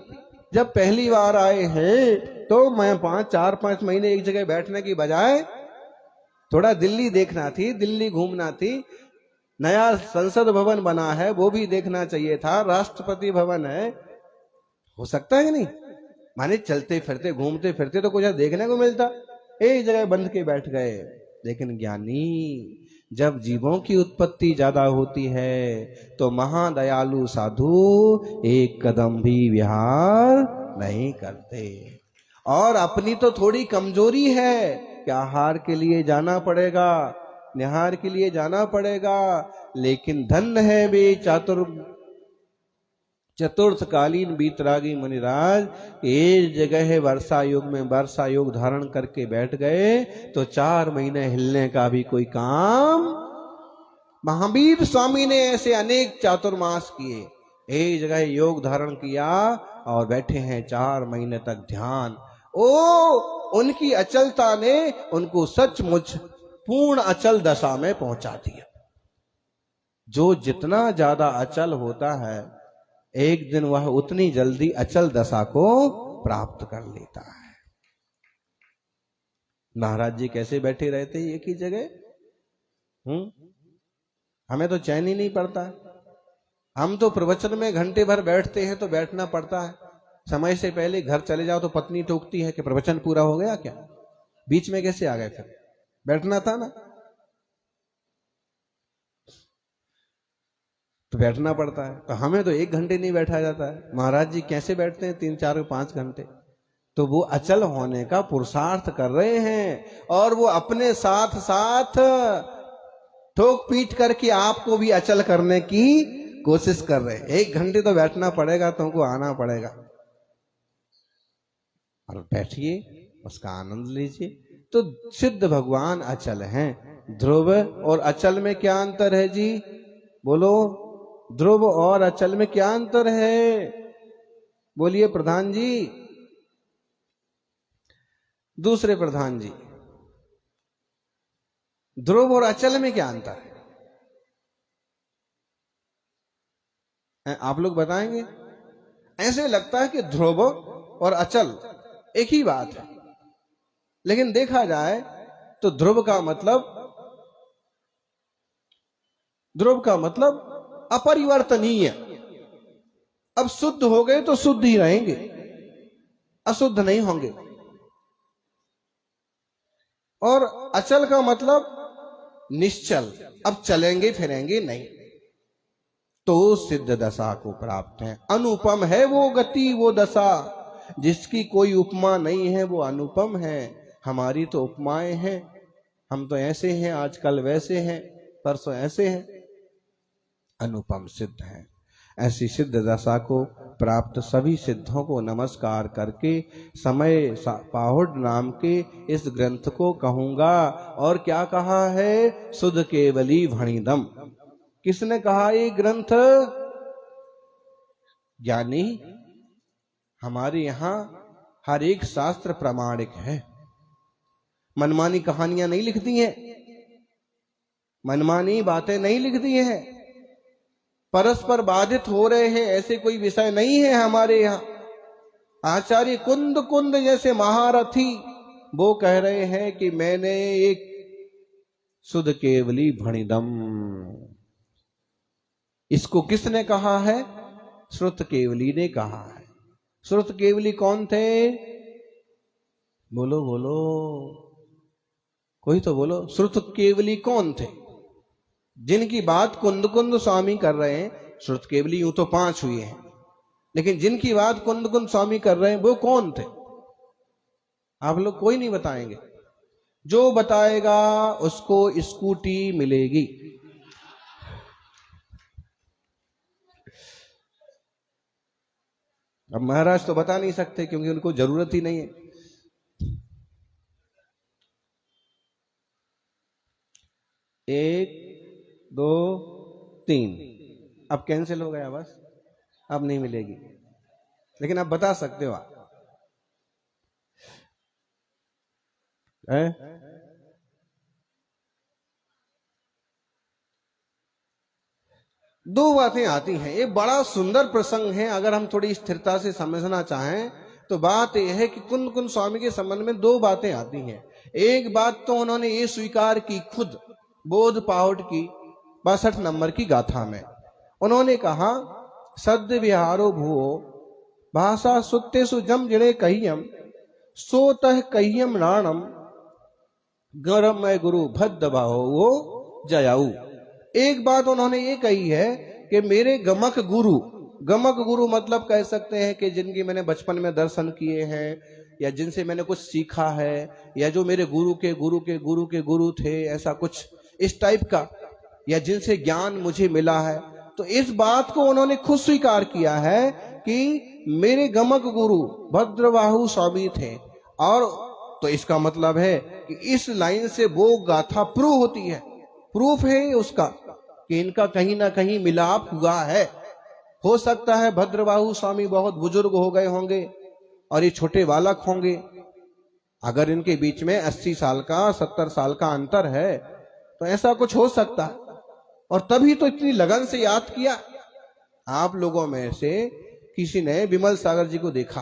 जब पहली बार आए हैं तो मैं 4-5 महीने एक जगह बैठने की बजाय थोड़ा दिल्ली देखना थी, दिल्ली घूमना थी, नया संसद भवन बना है वो भी देखना चाहिए था, राष्ट्रपति भवन है, हो सकता है कि नहीं? माने चलते फिरते घूमते फिरते तो कुछ देखने को मिलता, एक जगह बंध के बैठ गए। लेकिन ज्ञानी, जब जीवों की उत्पत्ति ज्यादा होती है तो महादयालु साधु एक कदम भी विहार नहीं करते। और अपनी तो थोड़ी कमजोरी है कि आहार के लिए जाना पड़ेगा, निहार के लिए जाना पड़ेगा, लेकिन धन्य है वे चतुर्थकालीन बीतरागी मुनिराज, एक जगह है वर्षा युग में वर्षा योग धारण करके बैठ गए तो 4 महीने हिलने का भी कोई काम। महावीर स्वामी ने ऐसे अनेक चातुर्मास किए, एक जगह योग धारण किया और बैठे हैं 4 महीने तक ध्यान। उनकी अचलता ने उनको सचमुच पूर्ण अचल दशा में पहुंचा दिया। जो जितना ज्यादा अचल होता है एक दिन वह उतनी जल्दी अचल दशा को प्राप्त कर लेता है। महाराज जी कैसे बैठे रहते एक ही जगह? हमें तो चैन ही नहीं पड़ता। हम तो प्रवचन में घंटे भर बैठते हैं तो बैठना पड़ता है, समय से पहले घर चले जाओ तो पत्नी टोकती है कि प्रवचन पूरा हो गया क्या? बीच में कैसे आ गए? फिर बैठना था ना, तो बैठना पड़ता है। तो हमें तो 1 घंटे नहीं बैठा जाता है, महाराज जी कैसे बैठते हैं 3, 4, 5 घंटे? तो वो अचल होने का पुरुषार्थ कर रहे हैं और वो अपने साथ साथ ठोक पीट करके आपको भी अचल करने की कोशिश कर रहे हैं। 1 घंटे तो बैठना पड़ेगा, तुमको आना पड़ेगा और बैठिए, उसका आनंद लीजिए। तो सिद्ध भगवान अचल हैं। ध्रुव और अचल में क्या अंतर है जी? बोलो, ध्रुव और अचल में क्या अंतर है? बोलिए प्रधान जी, दूसरे प्रधान जी, ध्रुव और अचल में क्या अंतर है? आप लोग बताएंगे? ऐसे लगता है कि ध्रुव और अचल एक ही बात है, लेकिन देखा जाए तो ध्रुव का मतलब अपरिवर्तनीय। अब शुद्ध हो गए तो शुद्ध ही रहेंगे, अशुद्ध नहीं होंगे। और अचल का मतलब निश्चल, अब चलेंगे फिरेंगे नहीं। तो सिद्ध दशा को प्राप्त है। अनुपम है वो गति, वो दशा जिसकी कोई उपमा नहीं है, वो अनुपम है। हमारी तो उपमाएं हैं, हम तो ऐसे हैं, आजकल वैसे हैं, परसों ऐसे हैं। अनुपम सिद्ध है। ऐसी सिद्ध दशा को प्राप्त सभी सिद्धों को नमस्कार करके समय पाहुड़ नाम के इस ग्रंथ को कहूंगा। और क्या कहा है? सुध केवली भणिदम। किसने कहा ये ग्रंथ? ज्ञानी। हमारे यहां हर एक शास्त्र प्रामाणिक है, मनमानी कहानियां नहीं लिख दी हैं, मनमानी बातें नहीं लिख दी हैं, परस्पर बाधित हो रहे हैं ऐसे कोई विषय नहीं है हमारे यहाँ। आचार्य कुंद जैसे महारथी वो कह रहे हैं कि मैंने एक सुध केवली भणिदम। इसको किसने कहा है? श्रुत केवली ने कहा है। श्रुत केवली कौन थे? बोलो बोलो, कोई तो बोलो। श्रुत केवली कौन थे? जिनकी बात कुंद स्वामी कर रहे हैं। श्रुत केवली यूं तो 5 हुए हैं, लेकिन जिनकी बात कुंद स्वामी कर रहे हैं वो कौन थे? आप लोग कोई नहीं बताएंगे। जो बताएगा उसको स्कूटी मिलेगी। अब महाराज तो बता नहीं सकते क्योंकि उनको जरूरत ही नहीं है। एक, 2, 3, अब कैंसिल हो गया, बस अब नहीं मिलेगी, लेकिन आप बता सकते हो। आप दो बातें आती हैं। एक बड़ा सुंदर प्रसंग है, अगर हम थोड़ी स्थिरता से समझना चाहें तो बात यह है कि कुंद स्वामी के संबंध में 2 बातें आती हैं। एक बात तो उन्होंने ये स्वीकार की खुद बोध पाउट की 62 नंबर की गाथा में। उन्होंने कहा सद्य विहारो भुवो भाषा सुत्तेषु जम जड़े कहियम सोतः कहियम राणम गरम मैं गुरु भद्द बाहो वो जयाऊ। एक बात उन्होंने ये कही है कि मेरे गमक गुरु मतलब कह सकते हैं कि जिनकी मैंने बचपन में दर्शन किए हैं या जिनसे मैंने कुछ सीखा है या जो मेरे गुरु के गुरु के गुरु के गुरु थे, ऐसा कुछ इस टाइप का, या जिनसे ज्ञान मुझे मिला है। तो इस बात को उन्होंने खुद स्वीकार किया है कि मेरे गमक गुरु भद्रबाहु स्वामी थे। और तो इसका मतलब है कि इस लाइन से वो गाथा प्रूव होती है, प्रूफ है उसका कि इनका कहीं ना कहीं मिलाप हुआ है। हो सकता है भद्रबाहु स्वामी बहुत बुजुर्ग हो गए होंगे और ये छोटे बालक होंगे। अगर इनके बीच में 80 साल का 70 साल का अंतर है तो ऐसा कुछ हो सकता है, और तभी तो इतनी लगन से याद किया। आप लोगों में से किसी ने विमल सागर जी को देखा?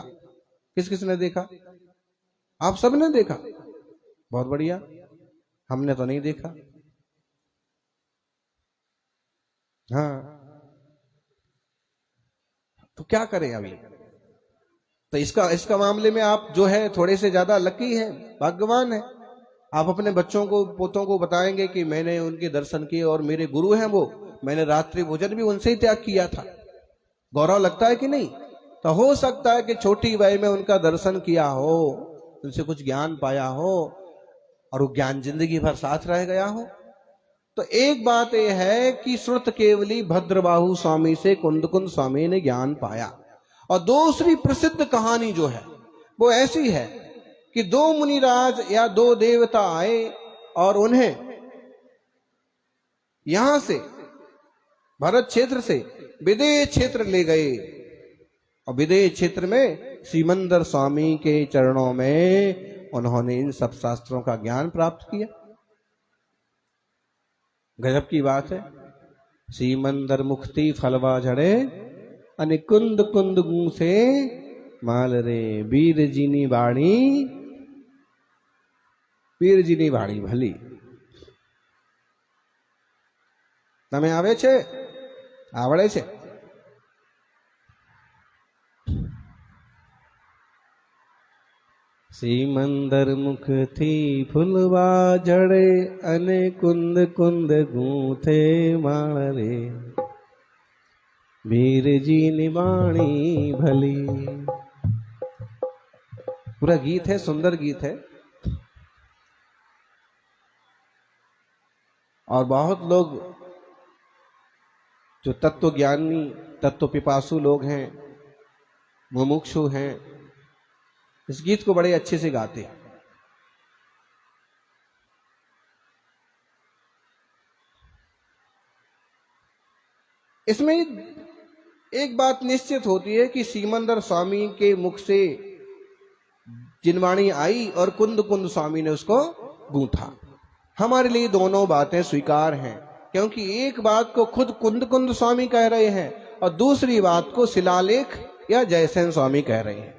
किस किस ने देखा? आप सब ने देखा, बहुत बढ़िया। हमने तो नहीं देखा। हाँ, तो क्या करें अभी? तो इसका मामले में आप जो है थोड़े से ज्यादा लकी हैं, भाग्यवान है। आप अपने बच्चों को पोतों को बताएंगे कि मैंने उनके दर्शन किए और मेरे गुरु हैं वो, मैंने रात्रि भोजन भी उनसे ही त्याग किया था। गौरव लगता है कि नहीं? तो हो सकता है कि छोटी वय में उनका दर्शन किया हो, उनसे कुछ ज्ञान पाया हो और वो ज्ञान जिंदगी भर साथ रह गया हो। तो एक बात यह है कि श्रुत केवली भद्रबाहु स्वामी से कुंद स्वामी ने ज्ञान पाया। और दूसरी प्रसिद्ध कहानी जो है वो ऐसी है कि 2 मुनिराज या 2 देवता आए और उन्हें यहां से भरत क्षेत्र से विदेह क्षेत्र ले गए। और विदेह क्षेत्र में सीमंदर स्वामी के चरणों में उन्होंने इन सब शास्त्रों का ज्ञान प्राप्त किया। गजब की बात है। सीमंदर मुक्ति फलवा झड़े अने कुंद कुंद गूंसे माल रे वीर जीनी बाड़ी भली। તમે આવે છે? આવડે છે? सीमंदर मुख थी फुलवा जड़े अने कुंद कुंद गूंथे माल रे वीर जी निबाणी भली। पूरा गीत है, सुंदर गीत है। और बहुत लोग जो तत्व ज्ञानी तत्व पिपासु लोग हैं, मुमुक्षु हैं, इस गीत को बड़े अच्छे से गाते हैं। इसमें एक बात निश्चित होती है कि सीमंदर स्वामी के मुख से जिनवाणी आई और कुंद कुंद स्वामी ने उसको गूंथा। हमारे लिए दोनों बातें स्वीकार हैं, क्योंकि एक बात को खुद कुंद कुंद स्वामी कह रहे हैं और दूसरी बात को शिलालेख या जयसेन स्वामी कह रहे हैं।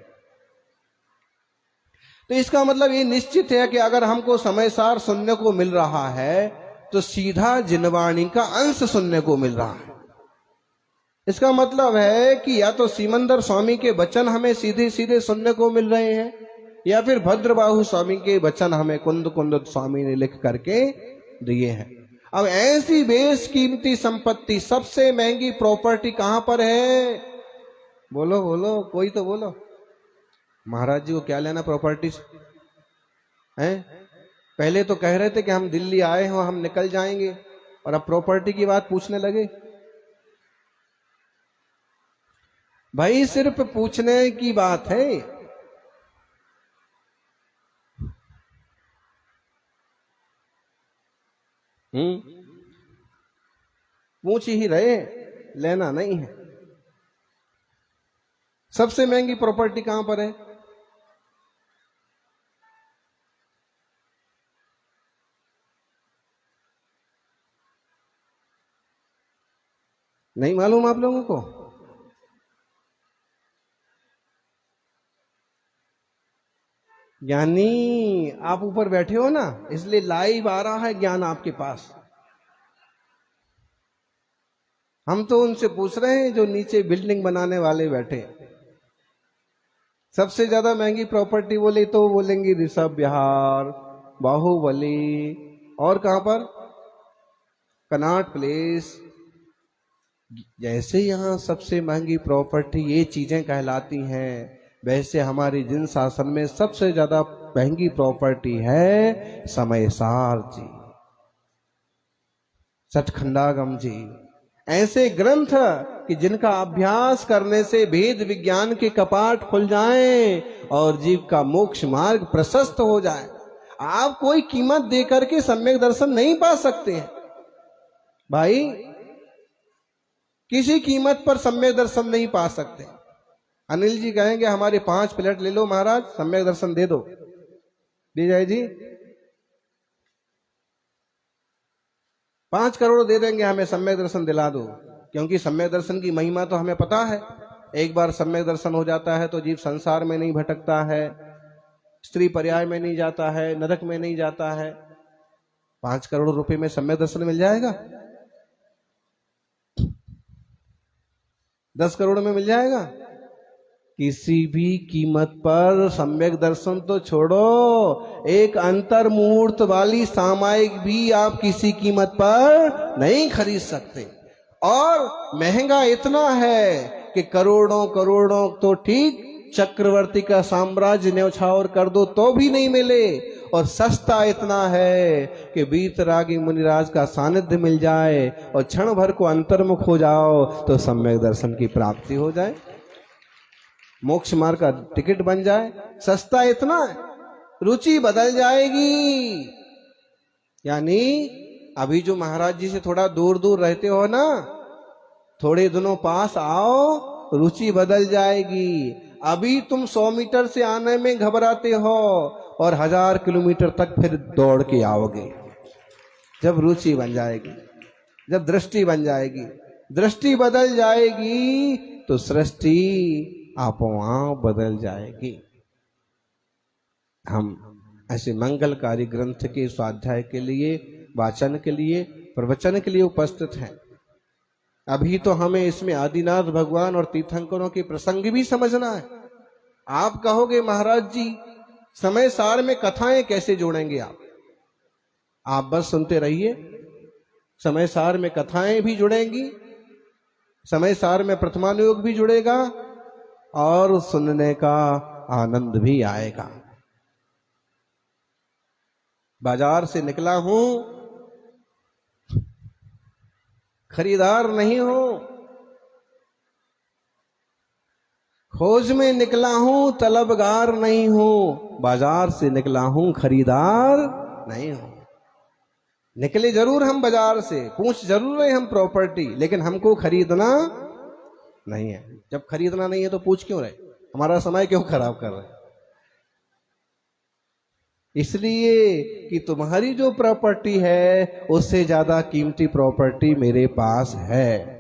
तो इसका मतलब ये निश्चित है कि अगर हमको समय सार सुनने को मिल रहा है तो सीधा जिनवाणी का अंश सुनने को मिल रहा है। इसका मतलब है कि या तो सीमंदर स्वामी के वचन हमें सीधे सीधे सुनने को मिल रहे हैं, या फिर भद्रबाहु स्वामी के वचन हमें कुंद कुंद स्वामी ने लिख करके दिए हैं। अब ऐसी बेशकीमती संपत्ति, सबसे महंगी प्रॉपर्टी कहां पर है? बोलो बोलो, कोई तो बोलो। महाराज जी को क्या लेना प्रॉपर्टी से? हैं? पहले तो कह रहे थे कि हम दिल्ली आए हो, हम निकल जाएंगे, और अब प्रॉपर्टी की बात पूछने लगे। भाई सिर्फ पूछने की बात है। पूछ ही रहे, लेना नहीं है। सबसे महंगी प्रॉपर्टी कहां पर है? नहीं मालूम आप लोगों को? ज्ञानी आप ऊपर बैठे हो ना, इसलिए लाइव आ रहा है ज्ञान आपके पास। हम तो उनसे पूछ रहे हैं जो नीचे बिल्डिंग बनाने वाले बैठे। सबसे ज्यादा महंगी प्रॉपर्टी बोले तो बोलेंगे ऋषभ विहार, बाहुबली, और कहां पर कनॉट प्लेस। जैसे यहां सबसे महंगी प्रॉपर्टी ये चीजें कहलाती हैं, वैसे हमारी जिन शासन में सबसे ज्यादा महंगी प्रॉपर्टी है समयसार जी, सचखंडागम जी। ऐसे ग्रंथ कि जिनका अभ्यास करने से वेद विज्ञान के कपाट खुल जाएं और जीव का मोक्ष मार्ग प्रशस्त हो जाए। आप कोई कीमत देकर के सम्यक दर्शन नहीं पा सकते हैं भाई, किसी कीमत पर सम्यक दर्शन नहीं पा सकते। अनिल जी कहेंगे हमारे 5 प्लेट ले लो महाराज, सम्यक दर्शन दे दो, दी जाए जी 5 करोड़ दे देंगे, हमें सम्यक दर्शन दिला दो। क्योंकि सम्यक दर्शन की महिमा तो हमें पता है। एक बार सम्यक दर्शन हो जाता है तो जीव संसार में नहीं भटकता है, स्त्री पर्याय में नहीं जाता है, नरक में नहीं जाता है। 5 करोड़ रुपए में सम्यक दर्शन मिल जाएगा, 10 करोड़ में मिल जाएगा। किसी भी कीमत पर सम्यक दर्शन तो छोड़ो, एक अंतर्मूर्त वाली सामायिक भी आप किसी कीमत पर नहीं खरीद सकते। और महंगा इतना है कि करोड़ों करोड़ों तो ठीक, चक्रवर्ती का साम्राज्य न्यौछावर कर दो तो भी नहीं मिले। और सस्ता इतना है कि वीतरागी मुनिराज का सानिध्य मिल जाए और क्षण भर को अंतर्मुख हो जाओ तो सम्यक दर्शन की प्राप्ति हो जाए, मोक्ष मार्ग का टिकट बन जाए। सस्ता इतना है, रुचि बदल जाएगी। यानी अभी जो महाराज जी से थोड़ा दूर दूर रहते हो ना, थोड़े दिनों पास आओ, रुचि बदल जाएगी। अभी तुम 100 मीटर से आने में घबराते हो और 1000 किलोमीटर तक फिर दौड़ के आओगे जब रुचि बन जाएगी, जब दृष्टि बन जाएगी। दृष्टि बदल जाएगी तो सृष्टि आपो-आप बदल जाएगी। हम ऐसे मंगलकारी ग्रंथ के स्वाध्याय के लिए, वाचन के लिए, प्रवचन के लिए उपस्थित हैं। अभी तो हमें इसमें आदिनाथ भगवान और तीर्थंकरों के प्रसंग भी समझना है। आप कहोगे महाराज जी समय सार में कथाएं कैसे जोड़ेंगे आप बस सुनते रहिए। समय सार में कथाएं भी जुड़ेंगी, समय सार में प्रथमानुयोग भी जुड़ेगा और सुनने का आनंद भी आएगा। बाजार से निकला हूं, खरीदार नहीं हूं, खोज में निकला हूं, तलबगार नहीं हूं। बाजार से निकला हूं, खरीदार नहीं हूं। निकले जरूर हम बाजार से, पूछ जरूर रहे हम प्रॉपर्टी, लेकिन हमको खरीदना नहीं है। जब खरीदना नहीं है तो पूछ क्यों रहे, हमारा समय क्यों खराब कर रहे? इसलिए कि तुम्हारी जो प्रॉपर्टी है उससे ज्यादा कीमती प्रॉपर्टी मेरे पास है।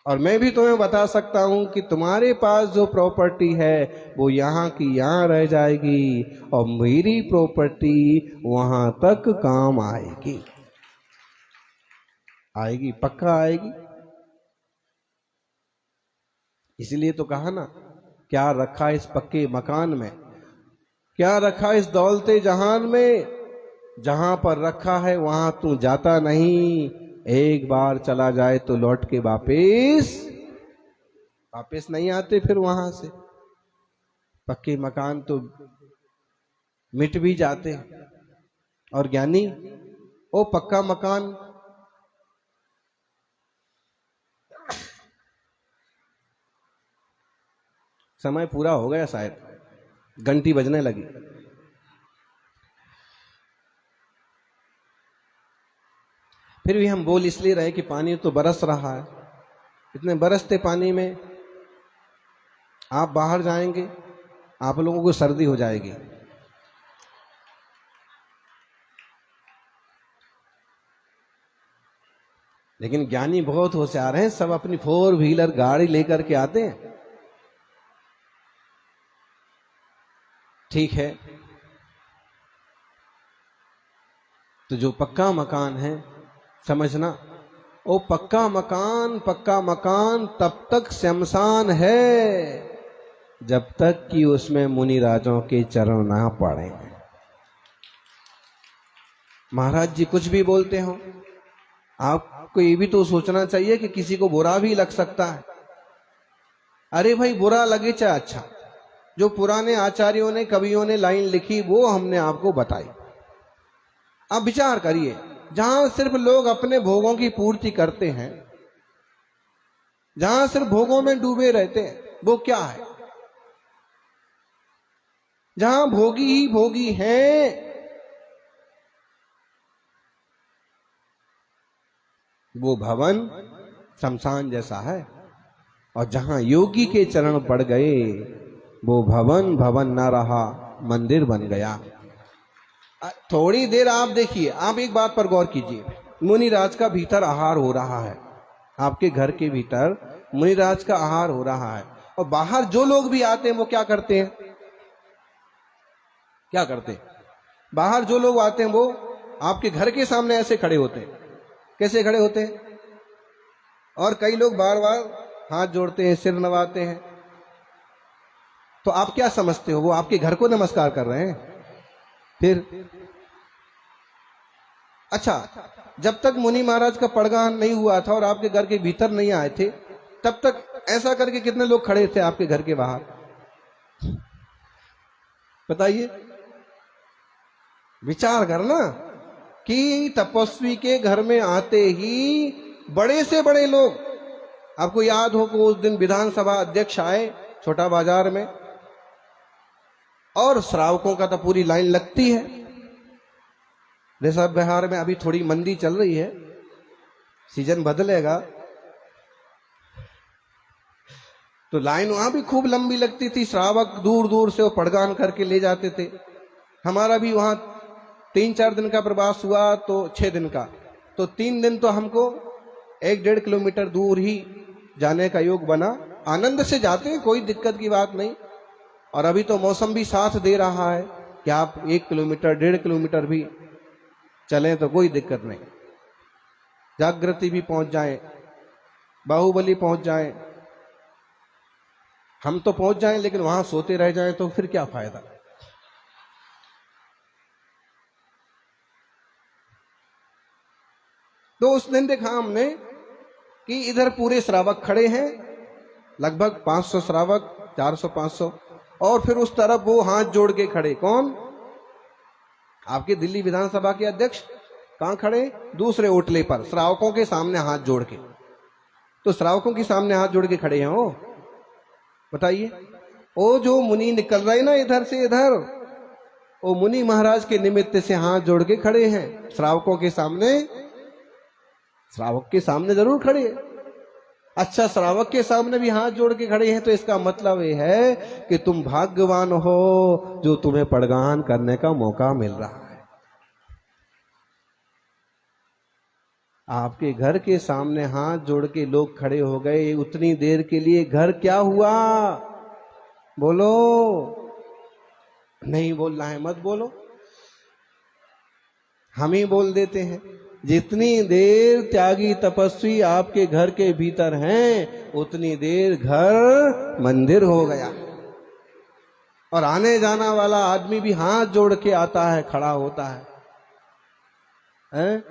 और मैं भी तुम्हें बता सकता हूं कि तुम्हारे पास जो प्रॉपर्टी है वो यहां की यहां रह जाएगी और मेरी प्रॉपर्टी वहां तक काम आएगी, आएगी, पक्का आएगी। इसलिए तो कहा ना, क्या रखा इस पक्के मकान में, क्या रखा इस दौलते जहान में, जहां पर रखा है वहां तू जाता नहीं। एक बार चला जाए तो लौट के वापस नहीं आते फिर वहां से। पक्के मकान तो मिट भी जाते हैं। और ज्ञानी वो पक्का मकान समय पूरा हो गया शायद, घंटी बजने लगी। फिर भी हम बोल इसलिए रहे कि पानी तो बरस रहा है। इतने बरसते पानी में आप बाहर जाएंगे, आप लोगों को सर्दी हो जाएगी। लेकिन ज्ञानी बहुत होशियार हैं, सब अपनी 4 व्हीलर गाड़ी लेकर के आते हैं। ठीक है, तो जो पक्का मकान है समझना, वो पक्का मकान तब तक शमशान है जब तक कि उसमें मुनि राजों के चरण ना पड़े। महाराज जी कुछ भी बोलते हो, आपको ये भी तो सोचना चाहिए कि किसी को बुरा भी लग सकता है। अरे भाई बुरा लगे चाहे अच्छा, जो पुराने आचार्यों ने कवियों ने लाइन लिखी वो हमने आपको बताई। आप विचार करिए, जहां सिर्फ लोग अपने भोगों की पूर्ति करते हैं, जहां सिर्फ भोगों में डूबे रहते हैं, वो क्या है? जहां भोगी ही भोगी हैं, वो भवन शमशान जैसा है। और जहां योगी के चरण पड़ गए, वो भवन न रहा, मंदिर बन गया। थोड़ी देर आप देखिए, आप एक बात पर गौर कीजिए, मुनिराज का भीतर आहार हो रहा है, आपके घर के भीतर मुनिराज का आहार हो रहा है, और बाहर जो लोग भी आते हैं वो क्या करते हैं? क्या करते हैं? बाहर जो लोग आते हैं वो आपके घर के सामने ऐसे खड़े होते हैं। कैसे खड़े होते हैं? और कई लोग बार बार हाथ जोड़ते हैं, सिर नवाते हैं। तो आप क्या समझते हो, वो आपके घर को नमस्कार कर रहे हैं? फिर अच्छा, जब तक मुनि महाराज का पड़गान नहीं हुआ था और आपके घर के भीतर नहीं आए थे, तब तक ऐसा करके कितने लोग खड़े थे आपके घर के बाहर? बताइए, विचार करना कि तपस्वी के घर में आते ही बड़े से बड़े लोग, आपको याद हो कि उस दिन विधानसभा अध्यक्ष आए छोटा बाजार में, और श्रावकों का तो पूरी लाइन लगती है। ऋषभ बिहार में अभी थोड़ी मंदी चल रही है, सीजन बदलेगा तो लाइन वहां भी खूब लंबी लगती थी। श्रावक दूर दूर से वो पड़गान करके ले जाते थे। हमारा भी वहां 3-4 दिन का प्रवास हुआ, तो 6 दिन का, तो 3 दिन तो हमको 1-1.5 किलोमीटर दूर ही जाने का योग बना। आनंद से जाते हैं, कोई दिक्कत की बात नहीं। और अभी तो मौसम भी साथ दे रहा है कि आप 1 किलोमीटर 1.5 किलोमीटर भी चलें तो कोई दिक्कत नहीं। जागृति भी पहुंच जाए, बाहुबली पहुंच जाए, हम तो पहुंच जाएं, लेकिन वहां सोते रह जाएं तो फिर क्या फायदा? तो उस दिन देखा हमने कि इधर पूरे श्रावक खड़े हैं, लगभग 500 श्रावक, 400-500, और फिर उस तरफ वो हाथ जोड़ के खड़े। कौन? आपके दिल्ली विधानसभा के अध्यक्ष। कहां खड़े? दूसरे ओटले पर, श्रावकों के सामने हाथ जोड़ के। तो श्रावकों के सामने हाथ जोड़ के खड़े हैं वो। बताइए, वो जो मुनि निकल रहे ना इधर से इधर, वो मुनि महाराज के निमित्त से हाथ जोड़ के खड़े हैं श्रावकों के सामने। श्रावक के सामने जरूर खड़े हैं। अच्छा, श्रावक के सामने भी हाथ जोड़ के खड़े हैं, तो इसका मतलब ये है कि तुम भाग्यवान हो जो तुम्हें पड़गान करने का मौका मिल रहा है। आपके घर के सामने हाथ जोड़ के लोग खड़े हो गए, उतनी देर के लिए घर क्या हुआ? बोलो। नहीं बोलना है मत बोलो, हम ही बोल देते हैं। जितनी देर त्यागी तपस्वी आपके घर के भीतर हैं, उतनी देर घर मंदिर हो गया। और आने जाना वाला आदमी भी हाथ जोड़ के आता है, खड़ा होता है, हैं?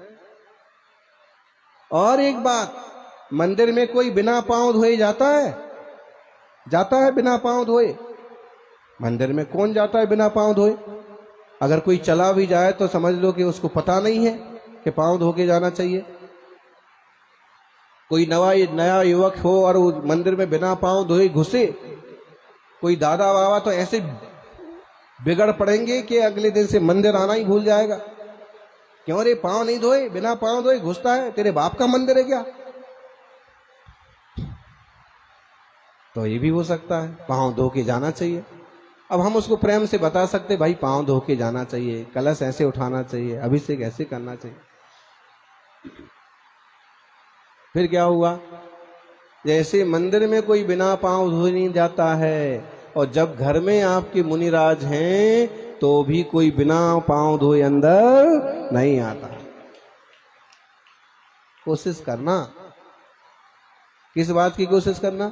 और एक बात, मंदिर में कोई बिना पांव धोए जाता है? जाता है बिना पांव धोए? मंदिर में कौन जाता है बिना पांव धोए? अगर कोई चला भी जाए तो समझ लो कि उसको पता नहीं है कि पांव धो के जाना चाहिए। कोई नया युवक हो और वो मंदिर में बिना पांव धोए घुसे, कोई दादा बाबा तो ऐसे बिगड़ पड़ेंगे कि अगले दिन से मंदिर आना ही भूल जाएगा। क्यों रे, पांव नहीं धोए, बिना पांव धोए घुसता है? तेरे बाप का मंदिर है क्या? तो ये भी हो सकता है, पांव धो के जाना चाहिए। अब हम उसको प्रेम से बता सकते, भाई पांव धो के जाना चाहिए, कलश ऐसे उठाना चाहिए, अभिषेक ऐसे करना चाहिए। फिर क्या हुआ? जैसे मंदिर में कोई बिना पांव धोए नहीं जाता है, और जब घर में आपके मुनिराज हैं तो भी कोई बिना पांव धोए अंदर नहीं आता। कोशिश करना। किस बात की कोशिश करना?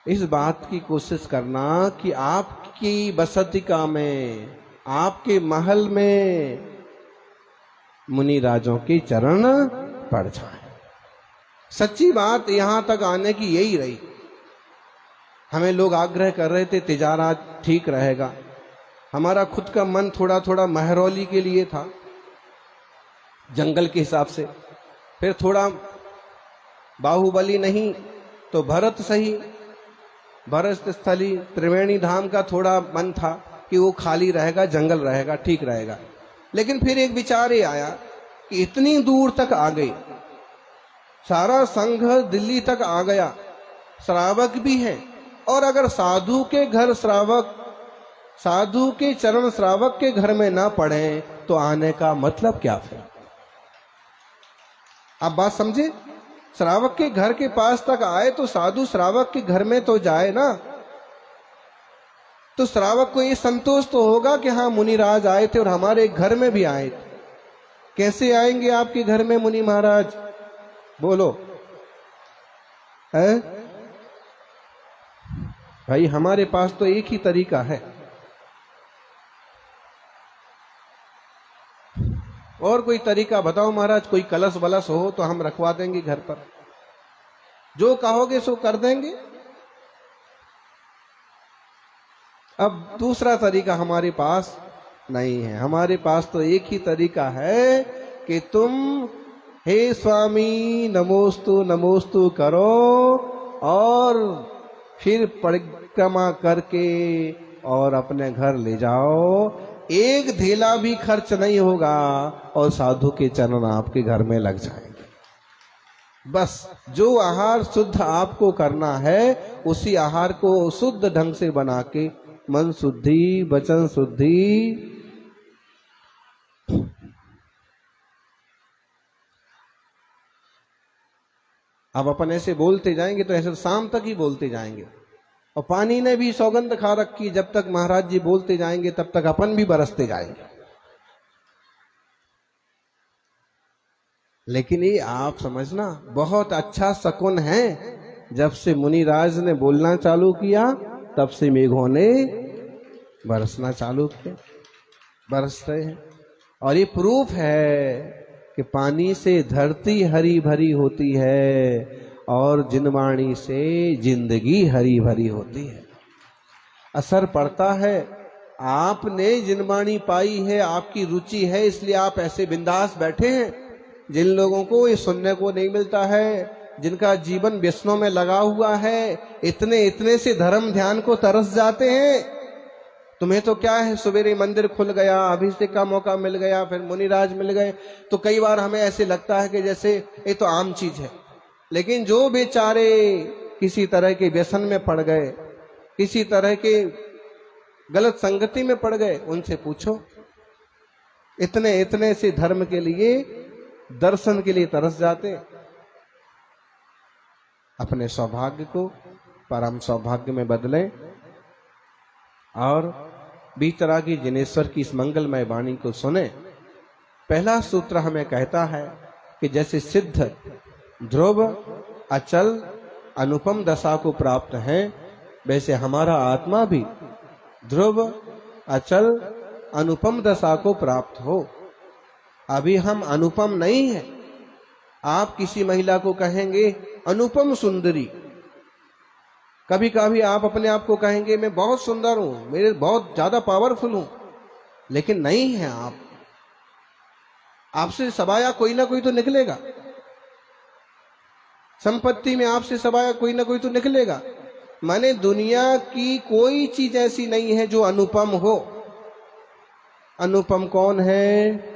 इस बात की कोशिश करना कि आपकी बसतिका में, आपके महल में मुनि राजों के चरण पड़ जाए। सच्ची बात यहां तक आने की यही रही। हमें लोग आग्रह कर रहे थे तिजारा ठीक रहेगा, हमारा खुद का मन थोड़ा थोड़ा महरौली के लिए था, जंगल के हिसाब से, फिर थोड़ा बाहुबली नहीं तो भरत सही, भरत स्थली त्रिवेणी धाम का थोड़ा मन था कि वो खाली रहेगा, जंगल रहेगा, ठीक रहेगा। लेकिन फिर एक विचार ये आया कि इतनी दूर तक आ गई, सारा संघ दिल्ली तक आ गया, श्रावक भी है, और अगर साधु के घर श्रावक, साधु के चरण श्रावक के घर में ना पड़े तो आने का मतलब क्या? फिर आप बात समझे? श्रावक के घर के पास तक आए तो साधु श्रावक के घर में तो जाए ना, तो श्रावक को ये संतोष तो होगा कि हाँ मुनिराज आए थे और हमारे घर में भी आए थे। कैसे आएंगे आपके घर में मुनि महाराज? बोलो है भाई, हमारे पास तो एक ही तरीका है, और कोई तरीका बताओ महाराज। कोई कलश वलश हो तो हम रखवा देंगे घर पर, जो कहोगे सो कर देंगे। अब दूसरा तरीका हमारे पास नहीं है, हमारे पास तो एक ही तरीका है कि तुम हे स्वामी नमोस्तु नमोस्तु करो और फिर परिक्रमा करके और अपने घर ले जाओ। एक धेला भी खर्च नहीं होगा और साधु के चरण आपके घर में लग जाएंगे। बस जो आहार शुद्ध आपको करना है उसी आहार को शुद्ध ढंग से बना के, मन शुद्धि, वचन शुद्धि, अब अपन ऐसे बोलते जाएंगे तो ऐसे शाम तक ही बोलते जाएंगे। और पानी ने भी सौगंध खा रखी, जब तक महाराज जी बोलते जाएंगे तब तक अपन भी बरसते जाएंगे। लेकिन ये आप समझना बहुत अच्छा शकुन है। जब से मुनिराज ने बोलना चालू किया तब से मेघों ने बरसना चालू किया, बरस रहे हैं। और ये प्रूफ है कि पानी से धरती हरी भरी होती है और जिनवाणी से जिंदगी हरी भरी होती है। असर पड़ता है। आपने जिनवाणी पाई है, आपकी रुचि है, इसलिए आप ऐसे बिंदास बैठे हैं। जिन लोगों को ये सुनने को नहीं मिलता है, जिनका जीवन व्यसनों में लगा हुआ है, इतने इतने से धर्म ध्यान को तरस जाते हैं। तुम्हें तो क्या है, सवेरे मंदिर खुल गया, अभिषेक का मौका मिल गया, फिर मुनिराज मिल गए, तो कई बार हमें ऐसे लगता है कि जैसे ये तो आम चीज है। लेकिन जो बेचारे किसी तरह के व्यसन में पड़ गए, किसी तरह के गलत संगति में पड़ गए, उनसे पूछो। इतने इतने से धर्म के लिए, दर्शन के लिए तरस जाते। अपने सौभाग्य को परम सौभाग्य में बदलें और बीतरा की जिनेश्वर की इस मंगलमय वाणी को सुने। पहला सूत्र हमें कहता है कि जैसे सिद्ध, ध्रुव, अचल, अनुपम दशा को प्राप्त है, वैसे हमारा आत्मा भी ध्रुव, अचल, अनुपम दशा को प्राप्त हो। अभी हम अनुपम नहीं है। आप किसी महिला को कहेंगे अनुपम सुंदरी, कभी कभी आप अपने आप को कहेंगे मैं बहुत सुंदर हूं, मेरे बहुत ज्यादा पावरफुल हूं, लेकिन नहीं है आप। आपसे सबाया कोई ना कोई तो निकलेगा, संपत्ति में आपसे सबाया कोई ना कोई तो निकलेगा। माने दुनिया की कोई चीज ऐसी नहीं है जो अनुपम हो। अनुपम कौन है?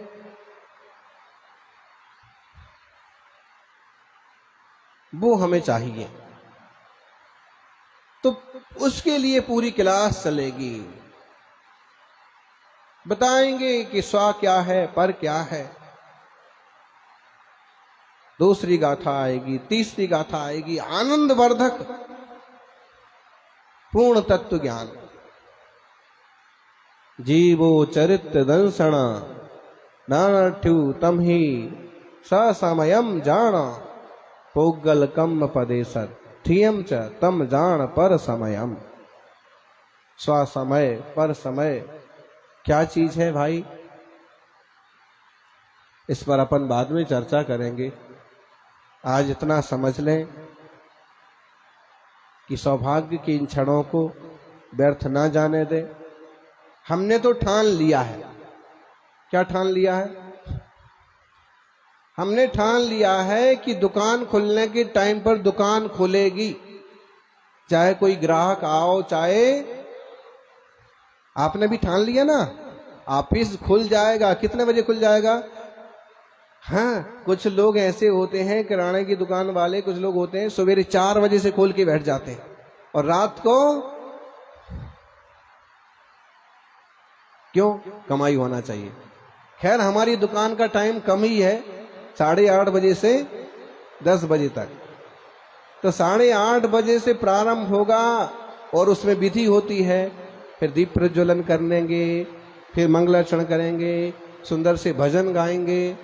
वो हमें चाहिए। तो उसके लिए पूरी क्लास चलेगी, बताएंगे कि स्व क्या है, पर क्या है। दूसरी गाथा आएगी, तीसरी गाथा आएगी, आनंद वर्धक पूर्ण तत्व ज्ञान। जीवो चरित्र दंसण नाठ्यु तम ही ससमयम जान पोगल कम पदेसर थियम च तम जान पर समयम। स्वसमय पर समय क्या चीज है भाई, इस पर अपन बाद में चर्चा करेंगे। आज इतना समझ लें कि सौभाग्य की इन क्षणों को व्यर्थ ना जाने दे। हमने तो ठान लिया है, क्या ठान लिया है? हमने ठान लिया है कि दुकान खुलने के टाइम पर दुकान खुलेगी, चाहे कोई ग्राहक आओ चाहे। आपने भी ठान लिया ना, ऑफिस खुल जाएगा। कितने बजे खुल जाएगा? हाँ, कुछ लोग ऐसे होते हैं, किराने की दुकान वाले कुछ लोग होते हैं, सवेरे 4 बजे से खोल के बैठ जाते हैं और रात को क्यों? कमाई होना चाहिए। खैर, हमारी दुकान का टाइम कम ही है, 8:30 बजे से 10 बजे तक। तो 8:30 बजे से प्रारंभ होगा और उसमें विधि होती है। फिर दीप प्रज्वलन करेंगे, फिर मंगलाचरण करेंगे, सुंदर से भजन गाएंगे।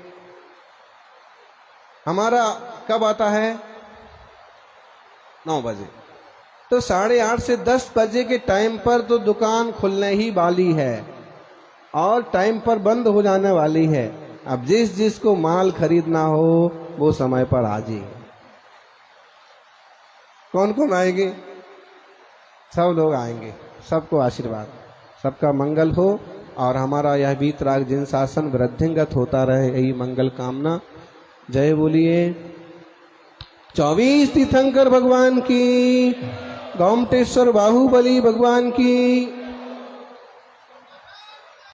हमारा कब आता है? 9 बजे। तो 8:30 से 10 बजे के टाइम पर तो दुकान खुलने ही वाली है और टाइम पर बंद हो जाने वाली है। अब जिस जिसको माल खरीदना हो वो समय पर आ जाइए। कौन कौन आएंगे? सब लोग आएंगे। सबको आशीर्वाद, सबका मंगल हो और हमारा यह वीतराग जिन शासन वृद्धिंगत होता रहे, यही मंगल कामना। जय बोलिए 24 तीर्थंकर भगवान की, गोमटेश्वर बाहुबली भगवान की।